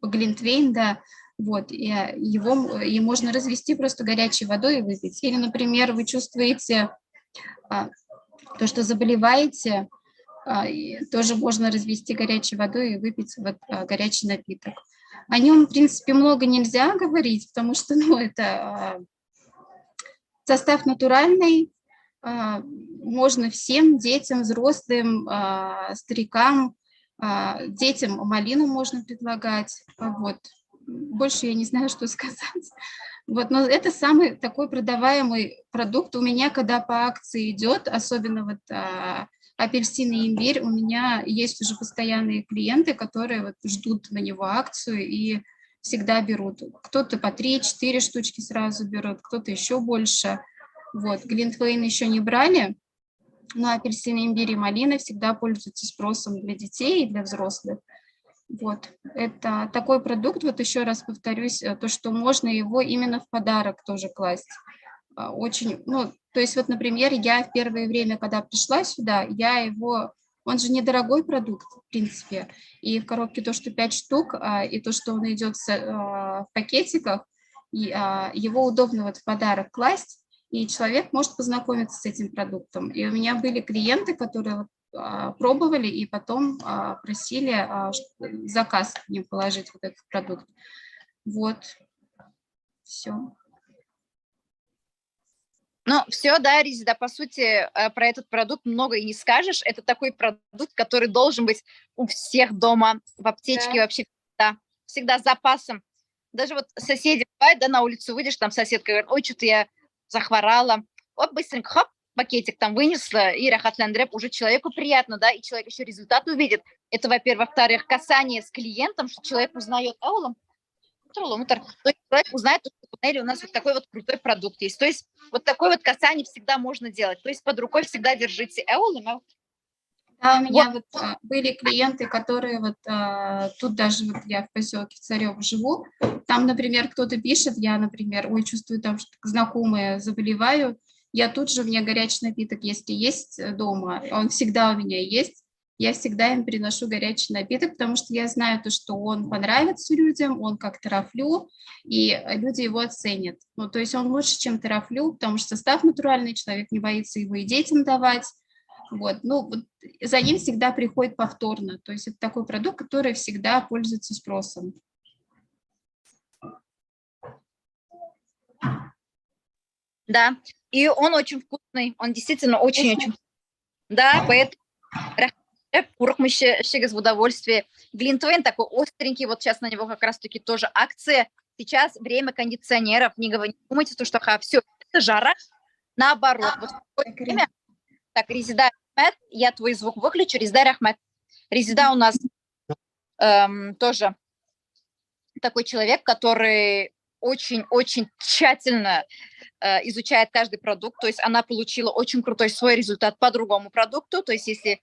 S10: глинтвейн, да, вот, и его и можно развести просто горячей водой и выпить. Или, например, вы чувствуете то, что заболеваете, тоже можно развести горячей водой и выпить вот горячий напиток. О нем, в принципе, много нельзя говорить, потому что, ну, это состав натуральный, можно всем, детям, взрослым, старикам, детям малину можно предлагать, вот. Больше я не знаю, что сказать. Вот, но это самый такой продаваемый продукт у меня, когда по акции идет, особенно вот апельсин и имбирь, у меня есть уже постоянные клиенты, которые вот ждут на него акцию и всегда берут. Кто-то по 3-4 штучки сразу берут, кто-то еще больше. Вот, глинтвейн еще не брали, но апельсин, имбирь и малина всегда пользуются спросом для детей и для взрослых. Вот, это такой продукт, вот еще раз повторюсь, то, что можно его именно в подарок тоже класть. Очень, ну, то есть вот, например, я в первое время, когда пришла сюда, я его, он же недорогой продукт, в принципе, и в коробке то, что 5 штук, и то, что он идет в пакетиках, его удобно вот в подарок класть, и человек может познакомиться с этим продуктом. И у меня были клиенты, которые пробовали и потом просили заказ к ним положить вот этот продукт. Вот, все.
S3: Ну, все, да, Риз, да, по сути, про этот продукт много и не скажешь. Это такой продукт, который должен быть у всех дома, в аптечке, да. Вообще всегда с запасом. Даже вот соседи бывают, да, на улицу выйдешь, там соседка говорит: ой, что-то я захворала. Оп, быстренько, хоп, пакетик там вынесла, и рахатляндреп, уже человеку приятно, да, и человек еще результат увидит. Это, во-первых. Во-вторых, касание с клиентом, что человек узнает эулом, то есть человек узнает, что в Нелли у нас вот такой вот крутой продукт есть. То есть вот такое вот касание всегда можно делать. То есть под рукой всегда держите эулом.
S10: Да, у меня вот были клиенты, которые вот тут даже вот я в поселке Царёво живу, там, например, кто-то пишет, я, например, ой, чувствую там, что знакомые заболевают, я тут же, у меня горячий напиток, если есть дома, он всегда у меня есть, я всегда им приношу горячий напиток, потому что я знаю то, что он понравится людям, он как терафлю, и люди его оценят. Ну, то есть он лучше, чем терафлю, потому что состав натуральный, человек не боится его и детям давать. Вот. Ну, вот за ним всегда приходит повторно. То есть это такой продукт, который всегда пользуется спросом.
S3: Да, и он очень вкусный, он действительно очень-очень вкусный. Да, поэтому курок мы с удовольствием. Глинтвейн такой остренький, вот сейчас на него как раз-таки тоже акция. Сейчас время кондиционеров, не думайте, что все, это жара. Наоборот, вот в такое время. Так, Резида Ахмед, я твой звук выключу. Резида Ахмед. Резида у нас тоже такой человек, который очень-очень тщательно изучает каждый продукт. То есть она получила очень крутой свой результат по другому продукту. То есть если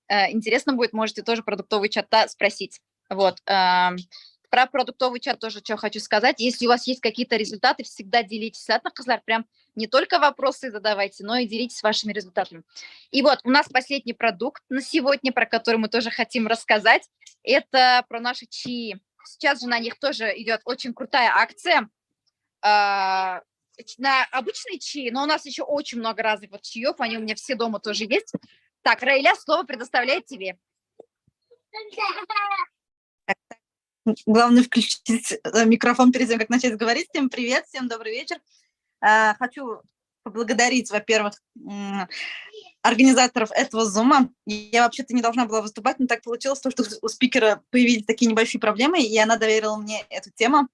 S3: интересно будет, можете тоже продуктовый чат спросить. Вот. Про продуктовый чат тоже что хочу сказать. Если у вас есть какие-то результаты, всегда делитесь. Ладно, Казлар, прям не только вопросы задавайте, но и делитесь вашими результатами. И вот у нас последний продукт на сегодня, про который мы тоже хотим рассказать. Это про наши чаи. Сейчас же на них тоже идет очень крутая акция на обычные чаи, но у нас еще очень много разных вот чаев, они у меня все дома тоже есть. Так, Раиля, слово предоставляет тебе.
S2: Главное включить микрофон перед тем, как начать говорить. Всем привет, всем добрый вечер. Хочу поблагодарить, во-первых, организаторов этого зума. Я вообще-то не должна была выступать, но так получилось, что у спикера появились такие небольшие проблемы, и она доверила мне эту тему.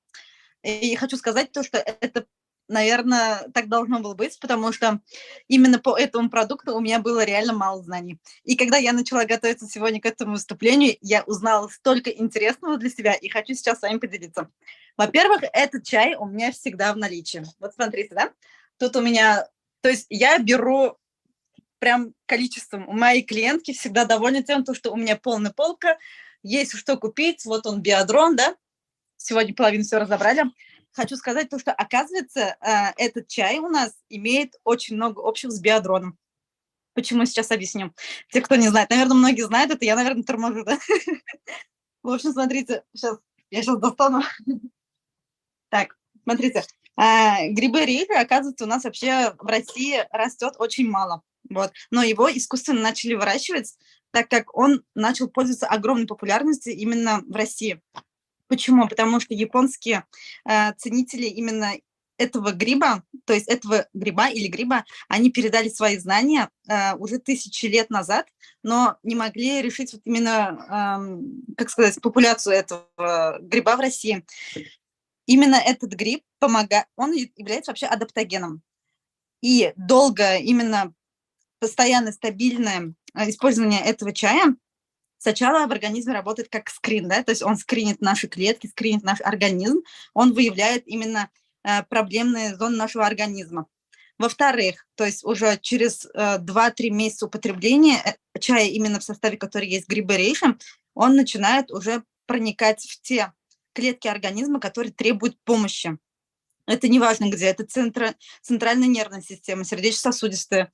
S2: И хочу сказать то, что это, наверное, так должно было быть, потому что именно по этому продукту у меня было реально мало знаний. И когда я начала готовиться сегодня к этому выступлению, я узнала столько интересного для себя, и хочу сейчас с вами поделиться. Во-первых, этот чай у меня всегда в наличии. Вот смотрите, да? Тут у меня... То есть я беру прям количеством. У моей клиентки всегда довольны тем, что у меня полная полка, есть что купить. Вот он, биодрон, да? Сегодня половину все разобрали. Хочу сказать то, что, оказывается, этот чай у нас имеет очень много общего с биодроном. Почему, сейчас объясню. Те, кто не знает, наверное, многие знают это, я, наверное, торможу, да? В общем, смотрите, я сейчас достану. Так, смотрите, грибы рейха, оказывается, у нас вообще в России растет очень мало. Вот. Но его искусственно начали выращивать, так как он начал пользоваться огромной популярностью именно в России. Почему? Потому что японские ценители именно этого гриба, то есть этого гриба или гриба, они передали свои знания уже 1000 лет назад, но не могли решить вот именно, как сказать, популяцию этого гриба в России. Именно этот гриб помогает, он является вообще адаптогеном. И долгое, именно постоянно стабильное использование этого чая сначала в организме работает как скрин, да, то есть он скринит наши клетки, скринит наш организм, он выявляет именно проблемные зоны нашего организма. Во-вторых, то есть уже через 2-3 месяца употребления чая именно в составе, который есть грибы рейша, он начинает уже проникать в те клетки организма, которые требуют помощи. Это не важно где, это центральная нервная система, сердечно-сосудистые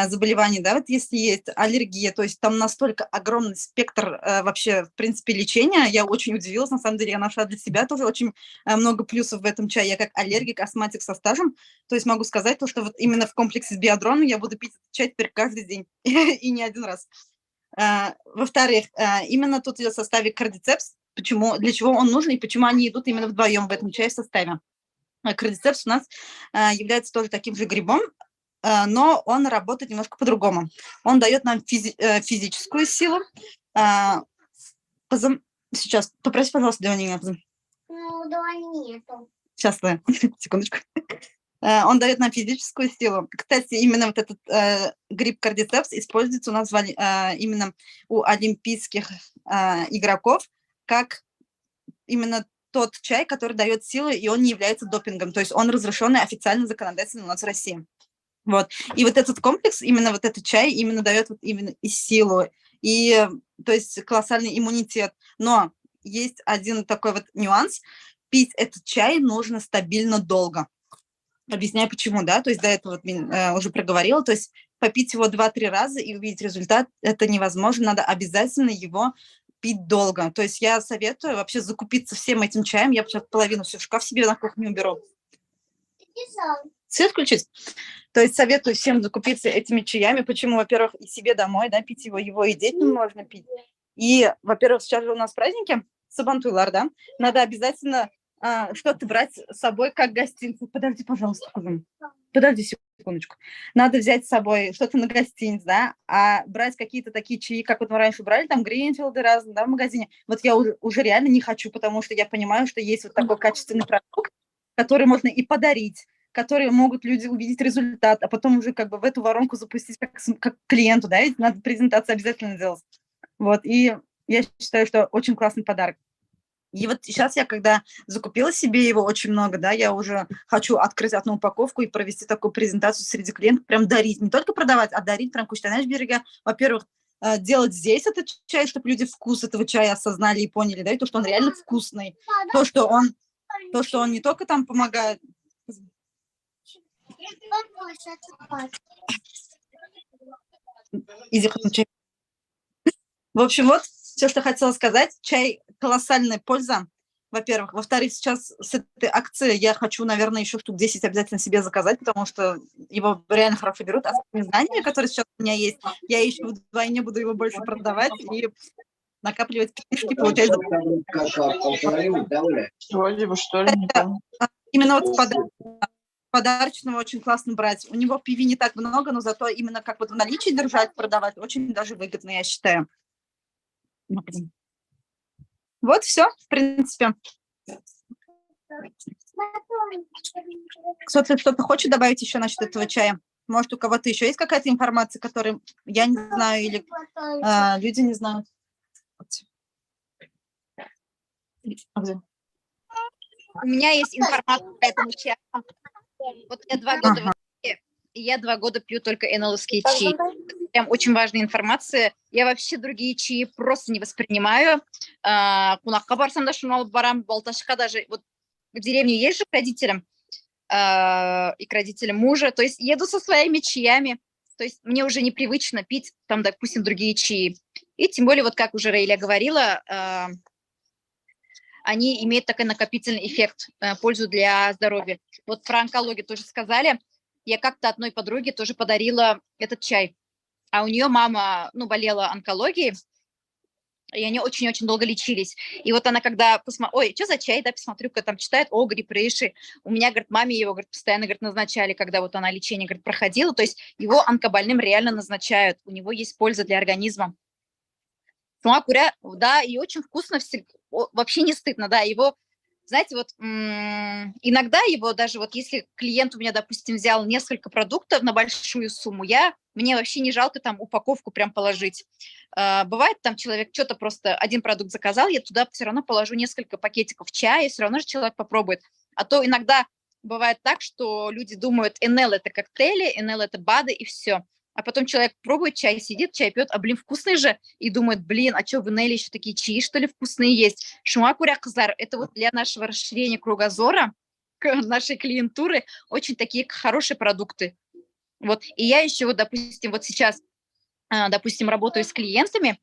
S2: заболевания, да, вот если есть аллергия, то есть там настолько огромный спектр вообще, в принципе, лечения, я очень удивилась, на самом деле, я нашла для себя тоже очень много плюсов в этом чае, я как аллергик, астматик со стажем, то есть могу сказать то, что вот именно в комплексе с биодроном я буду пить этот чай теперь каждый день, и не один раз. Во-вторых, именно тут идет в составе кардицепс, почему, для чего он нужен и почему они идут именно вдвоем в этом чае в составе. Кардицепс у нас является тоже таким же грибом, но он работает немножко по-другому. Он дает нам физическую силу. Сейчас, попроси, пожалуйста, Леони меня. Сейчас, секундочку. Он дает нам физическую силу. Кстати, именно вот этот гриб кардицепс используется у нас именно у олимпийских игроков как именно тот чай, который дает силу, и он не является допингом. То есть он разрешенный официально законодательно у нас в России. Вот. И вот этот комплекс, именно вот этот чай, именно дает вот именно и силу, и, то есть, колоссальный иммунитет. Но есть один такой вот нюанс. Пить этот чай нужно стабильно долго. Объясняю, почему, да. То есть до этого вот, уже проговорила. То есть попить его 2-3 раза и увидеть результат, это невозможно. Надо обязательно его пить долго. То есть я советую вообще закупиться всем этим чаем. Я сейчас половину все в шкаф себе на кухню уберу. свет включить. То есть советую всем закупиться этими чаями. Почему? Во-первых, и себе домой, да, пить его и детям можно пить. И, во-первых, сейчас же у нас праздники, Сабантуйлар, да, надо обязательно что-то брать с собой как гостинцы. Подожди, пожалуйста, Кузым. Подожди секундочку. Надо взять с собой что-то на гостиниц, да, а брать какие-то такие чаи, как вот мы раньше брали, там Гринфилды разные, да, в магазине. Вот я уже реально не хочу, потому что я понимаю, что есть вот такой качественный продукт, который можно и подарить, которые могут люди увидеть результат, а потом уже как бы в эту воронку запустить как клиенту, да, ведь надо презентацию обязательно делать. Вот, и я считаю, что очень классный подарок. И вот сейчас я, когда закупила себе его очень много, да, я уже хочу открыть одну упаковку и провести такую презентацию среди клиентов, прям дарить, не только продавать, а дарить прям Куштанаш-Берега. Во-первых, делать здесь этот чай, чтобы люди вкус этого чая осознали и поняли, да, и то, что он реально вкусный, то, что он не только там помогает. В общем, вот все, что хотела сказать. Чай – колоссальная польза, во-первых. Во-вторых, сейчас с этой акции я хочу, наверное, еще штук 10 обязательно себе заказать, потому что его реально хорошо берут. А с теми знаниями, которые сейчас у меня есть, я еще вдвойне буду его больше продавать и накапливать книжки, получать. Именно вот подарочного очень классно брать. У него PV не так много, но зато именно как вот в наличии держать, продавать очень даже выгодно, я считаю. Вот все, в принципе. Кто-то что-то хочет добавить еще насчет этого чая? Может, у кого-то еще есть какая-то информация, которую я не знаю или люди не знают?
S3: У меня есть информация по этому чаю. Вот я 2 года в Америке, и я 2 года пью только НЛовские чаи. Прям очень важная информация. Я вообще другие чаи просто не воспринимаю. Кунакка барсам да шуну алып барам, Балташқа даже. Вот в деревне езжу к родителям и к родителям мужа. То есть еду со своими чаями. То есть мне уже непривычно пить там, допустим, другие чаи. И тем более, вот как уже Раиля говорила, они имеют такой накопительный эффект, пользу для здоровья. Вот про онкологию тоже сказали. Я как-то одной подруге тоже подарила этот чай. А у нее мама, болела онкологией, и они очень-очень долго лечились. И вот она когда посмотрела, ой, что за чай, да, посмотрю, когда там читает, гриб рейши. У меня, говорит, маме его, говорит, постоянно, говорит, назначали, когда вот она лечение, говорит, проходила. То есть его онкобольным реально назначают. У него есть польза для организма. Да, и очень вкусно, вообще не стыдно, да, его, знаете, вот иногда его даже, вот если клиент у меня, допустим, взял несколько продуктов на большую сумму, мне вообще не жалко там упаковку прям положить. Бывает, там человек что-то просто один продукт заказал, я туда все равно положу несколько пакетиков чая, все равно же человек попробует. А то иногда бывает так, что люди думают, НЛ это коктейли, НЛ это БАДы и все. А потом человек пробует чай, сидит, чай пьет, вкусный же, и думает, а что в Нелли еще такие чаи, что ли, вкусные есть? Шумакуря Казар, это вот для нашего расширения кругозора, нашей клиентуры, очень такие хорошие продукты. Вот, и я еще, вот, допустим, вот сейчас, работаю с клиентами,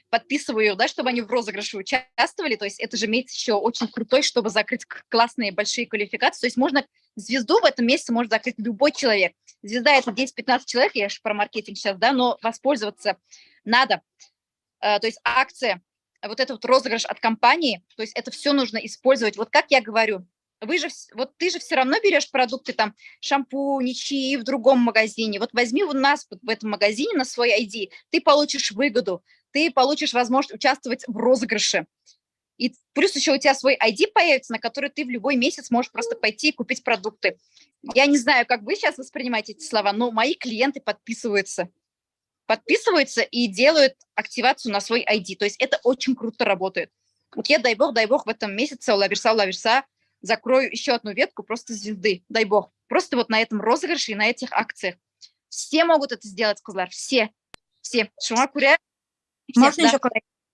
S3: подписываю, да, чтобы они в розыгрыше участвовали, то есть это же месяц еще очень крутой, чтобы закрыть классные большие квалификации, то есть можно звезду в этом месяце может закрыть любой человек. Звезда – это 10-15 человек, я же про маркетинг сейчас, да, но воспользоваться надо. То есть акция, вот это вот розыгрыш от компании, то есть это все нужно использовать. Вот как я говорю, ты же все равно берешь продукты, там, шампунь, чаи в другом магазине. Вот возьми у нас в этом магазине на свой ID, ты получишь выгоду, ты получишь возможность участвовать в розыгрыше. И плюс еще у тебя свой ID появится, на который ты в любой месяц можешь просто пойти и купить продукты. Я не знаю, как вы сейчас воспринимаете эти слова, но мои клиенты подписываются и делают активацию на свой ID. То есть это очень круто работает. Вот я, дай бог, в этом месяце лаверса закрою еще одну ветку просто звезды. Дай бог. Просто вот на этом розыгрыше и на этих акциях. Все могут это сделать, Кузлар. Все. Шумакуря.
S2: Можно еще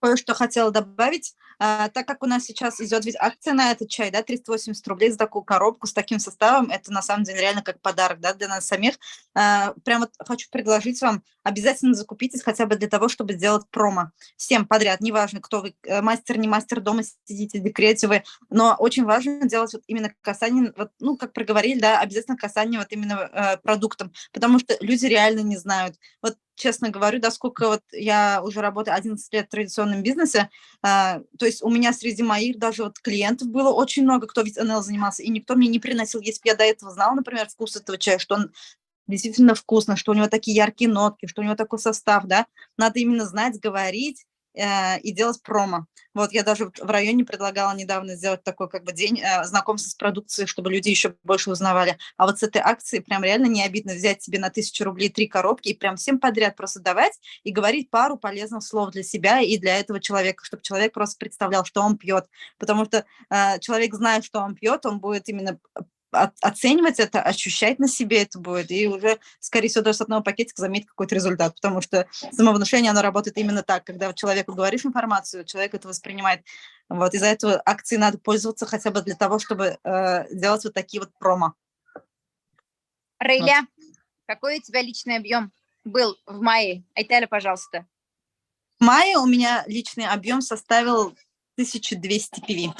S2: Кое-что хотела добавить. Так как у нас сейчас идет ведь акция на этот чай, да, 380 рублей за такую коробку с таким составом, это на самом деле реально как подарок, да, для нас самих. Прям вот хочу предложить вам, обязательно закупитесь хотя бы для того, чтобы сделать промо. Всем подряд, неважно, кто вы, мастер, не мастер, дома сидите, в декрете вы, но очень важно делать вот именно касание, вот, ну, как проговорили, да, обязательно касание вот именно продуктом, потому что люди реально не знают. Вот честно говорю, да, сколько вот я уже работаю 11 лет в традиционном бизнесе, то есть у меня среди моих даже вот клиентов было очень много, кто ведь НЛ занимался, и никто мне не приносил, если бы я до этого знала, например, вкус этого чая, что он действительно вкусно, что у него такие яркие нотки, что у него такой состав, да, надо именно знать, говорить и делать промо. Вот я даже в районе предлагала недавно сделать такой как бы день знакомства с продукцией, чтобы люди еще больше узнавали. А вот с этой акции прям реально не обидно взять себе на 1000 рублей 3 коробки и прям всем подряд просто давать и говорить пару полезных слов для себя и для этого человека, чтобы человек просто представлял, что он пьет. Потому что человек знает, что он пьет, он будет именно оценивать это, ощущать на себе это будет, и уже, скорее всего, даже с одного пакетика заметить какой-то результат, потому что самовнушение, оно работает именно так, когда человеку говоришь информацию, человек это воспринимает. Вот, из-за этого акции надо пользоваться хотя бы для того, чтобы делать вот такие вот промо.
S3: Рейля, какой у тебя личный объем был в мае? Айталя, пожалуйста.
S2: В мае у меня личный объем составил 1200 PV.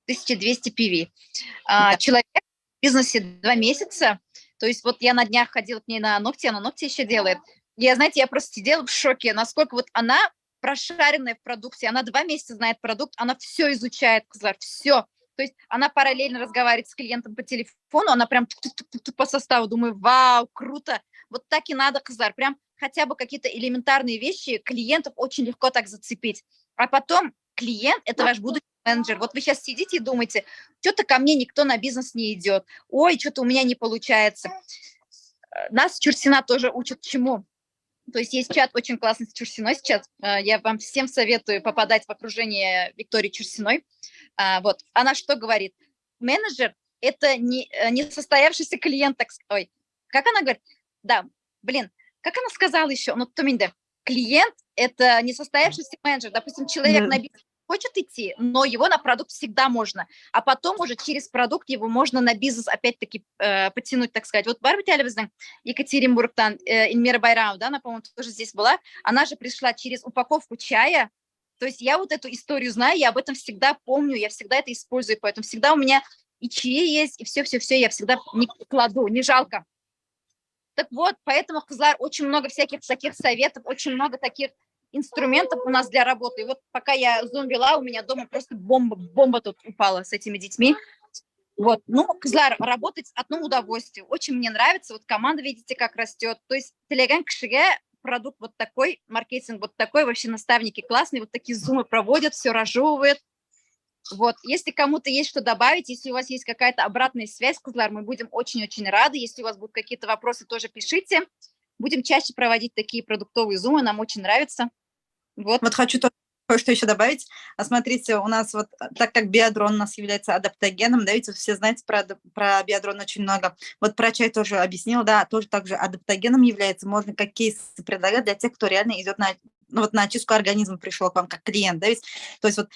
S3: 1200 PV. Человек в бизнесе 2 месяца, то есть вот я на днях ходила к ней на ногти, она ногти еще делает. Знаете, я просто сидела в шоке, насколько вот она прошаренная в продукте, она 2 месяца знает продукт, она все изучает, Кызлар, все. То есть она параллельно разговаривает с клиентом по телефону, она прям по составу, думаю, вау, круто. Вот так и надо, Кызлар, прям хотя бы какие-то элементарные вещи клиентов очень легко так зацепить. А потом клиент – это ваш будущий менеджер. Вот вы сейчас сидите и думаете, что-то ко мне никто на бизнес не идет, ой, что-то у меня не получается. Нас Чурсина тоже учат чему. То есть есть чат очень классный с Чурсиной сейчас. Я вам всем советую попадать в окружение Виктории Чурсиной. Вот. Она что говорит? Менеджер – это не состоявшийся клиент, так сказать. Ой, как она говорит? Да, как она сказала еще? Ну, клиент – это несостоявшийся менеджер. Допустим, человек на бизнес хочет идти, но его на продукт всегда можно. А потом уже через продукт его можно на бизнес опять-таки потянуть, так сказать. Вот Барбитялевна Екатеринбургтан, Инмира Байрау, да, она, по-моему, тоже здесь была. Она же пришла через упаковку чая. То есть я вот эту историю знаю, я об этом всегда помню, я всегда это использую, поэтому всегда у меня и чаи есть, и все-все-все, я всегда не кладу, не жалко. Так вот, поэтому, Кызлар, очень много всяких таких советов, очень много таких инструментов у нас для работы. И вот пока я Zoom вела, у меня дома просто бомба тут упала с этими детьми. Вот, ну, Кызлар, работать одно удовольствие. Очень мне нравится, вот команда, видите, как растет. То есть телеграм кишиге продукт вот такой, маркетинг вот такой, вообще наставники классные, вот такие зумы проводят, все разжевывают. Вот, если кому-то есть что добавить, если у вас есть какая-то обратная связь, Кызлар, мы будем очень-очень рады. Если у вас будут какие-то вопросы, тоже пишите. Будем чаще проводить такие продуктовые зумы, нам очень нравится. Вот
S2: хочу кое-что еще добавить. Смотрите, у нас вот, так как биодрон у нас является адаптогеном, да, ведь вы все знаете про биодрон очень много. Вот про чай тоже объяснила, да, тоже также адаптогеном является. Можно как кейс предлагать для тех, кто реально идет на очистку организма, пришел к вам как клиент, да, ведь, то есть вот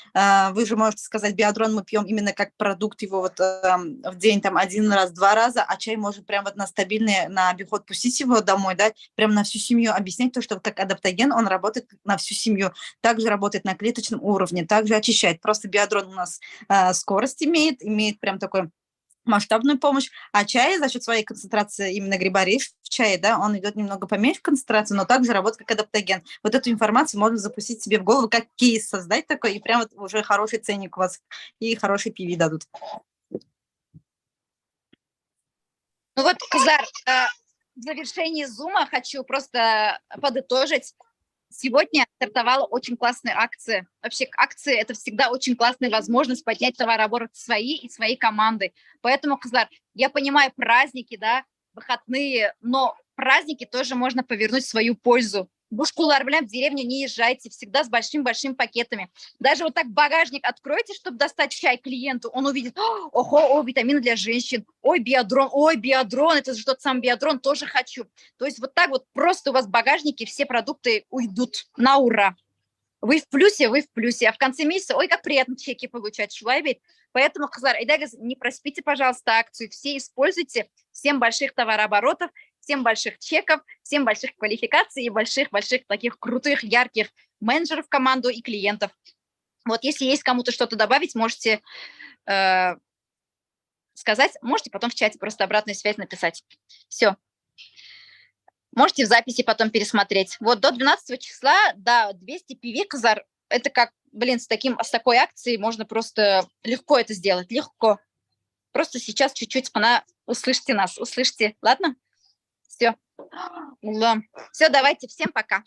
S2: вы же можете сказать, биодрон мы пьем именно как продукт, его вот в день там 1 раз, 2 раза, а чай может прям вот на стабильный, на обиход пустить его домой, да, прям на всю семью объяснять то, что как адаптоген он работает на всю семью, также работает на клеточном уровне, также очищает, просто биодрон у нас скорость имеет прям такой масштабную помощь, а чай за счет своей концентрации именно грибарей в чае, да, он идет немного поменьше в концентрации, но также работает как адаптоген. Вот эту информацию можно запустить себе в голову, как кейс создать такой, и прям вот уже хороший ценник у вас и хороший PV дадут.
S3: Ну вот, Кызлар, в завершении зума хочу просто подытожить. Сегодня стартовала очень классная акция. Вообще акции – это всегда очень классная возможность поднять товарооборот свои и своей команды. Поэтому, Кызлар, я понимаю праздники, да, выходные, но праздники тоже можно повернуть в свою пользу. Бушкулар, в деревню не езжайте, всегда с большими пакетами. Даже вот так багажник откройте, чтобы достать чай клиенту, он увидит, ого, витамины для женщин, ой, биодрон, это же тот самый биодрон, тоже хочу. То есть вот так вот просто у вас в багажнике все продукты уйдут на ура. Вы в плюсе, а в конце месяца, ой, как приятно чеки получать, шулайбит. Поэтому, Кызлар, не проспите, пожалуйста, акцию, все используйте, всем больших товарооборотов, всем больших чеков, всем больших квалификаций и больших-больших таких крутых, ярких менеджеров в команду и клиентов. Вот если есть кому-то что-то добавить, можете сказать, можете потом в чате просто обратную связь написать. Все. Можете в записи потом пересмотреть. Вот до 12 числа, да, 200 PV, Кызар, это как, блин, с такой акцией можно просто легко это сделать, легко. Просто сейчас чуть-чуть услышьте нас, услышьте, ладно? Все. Все, давайте, всем пока.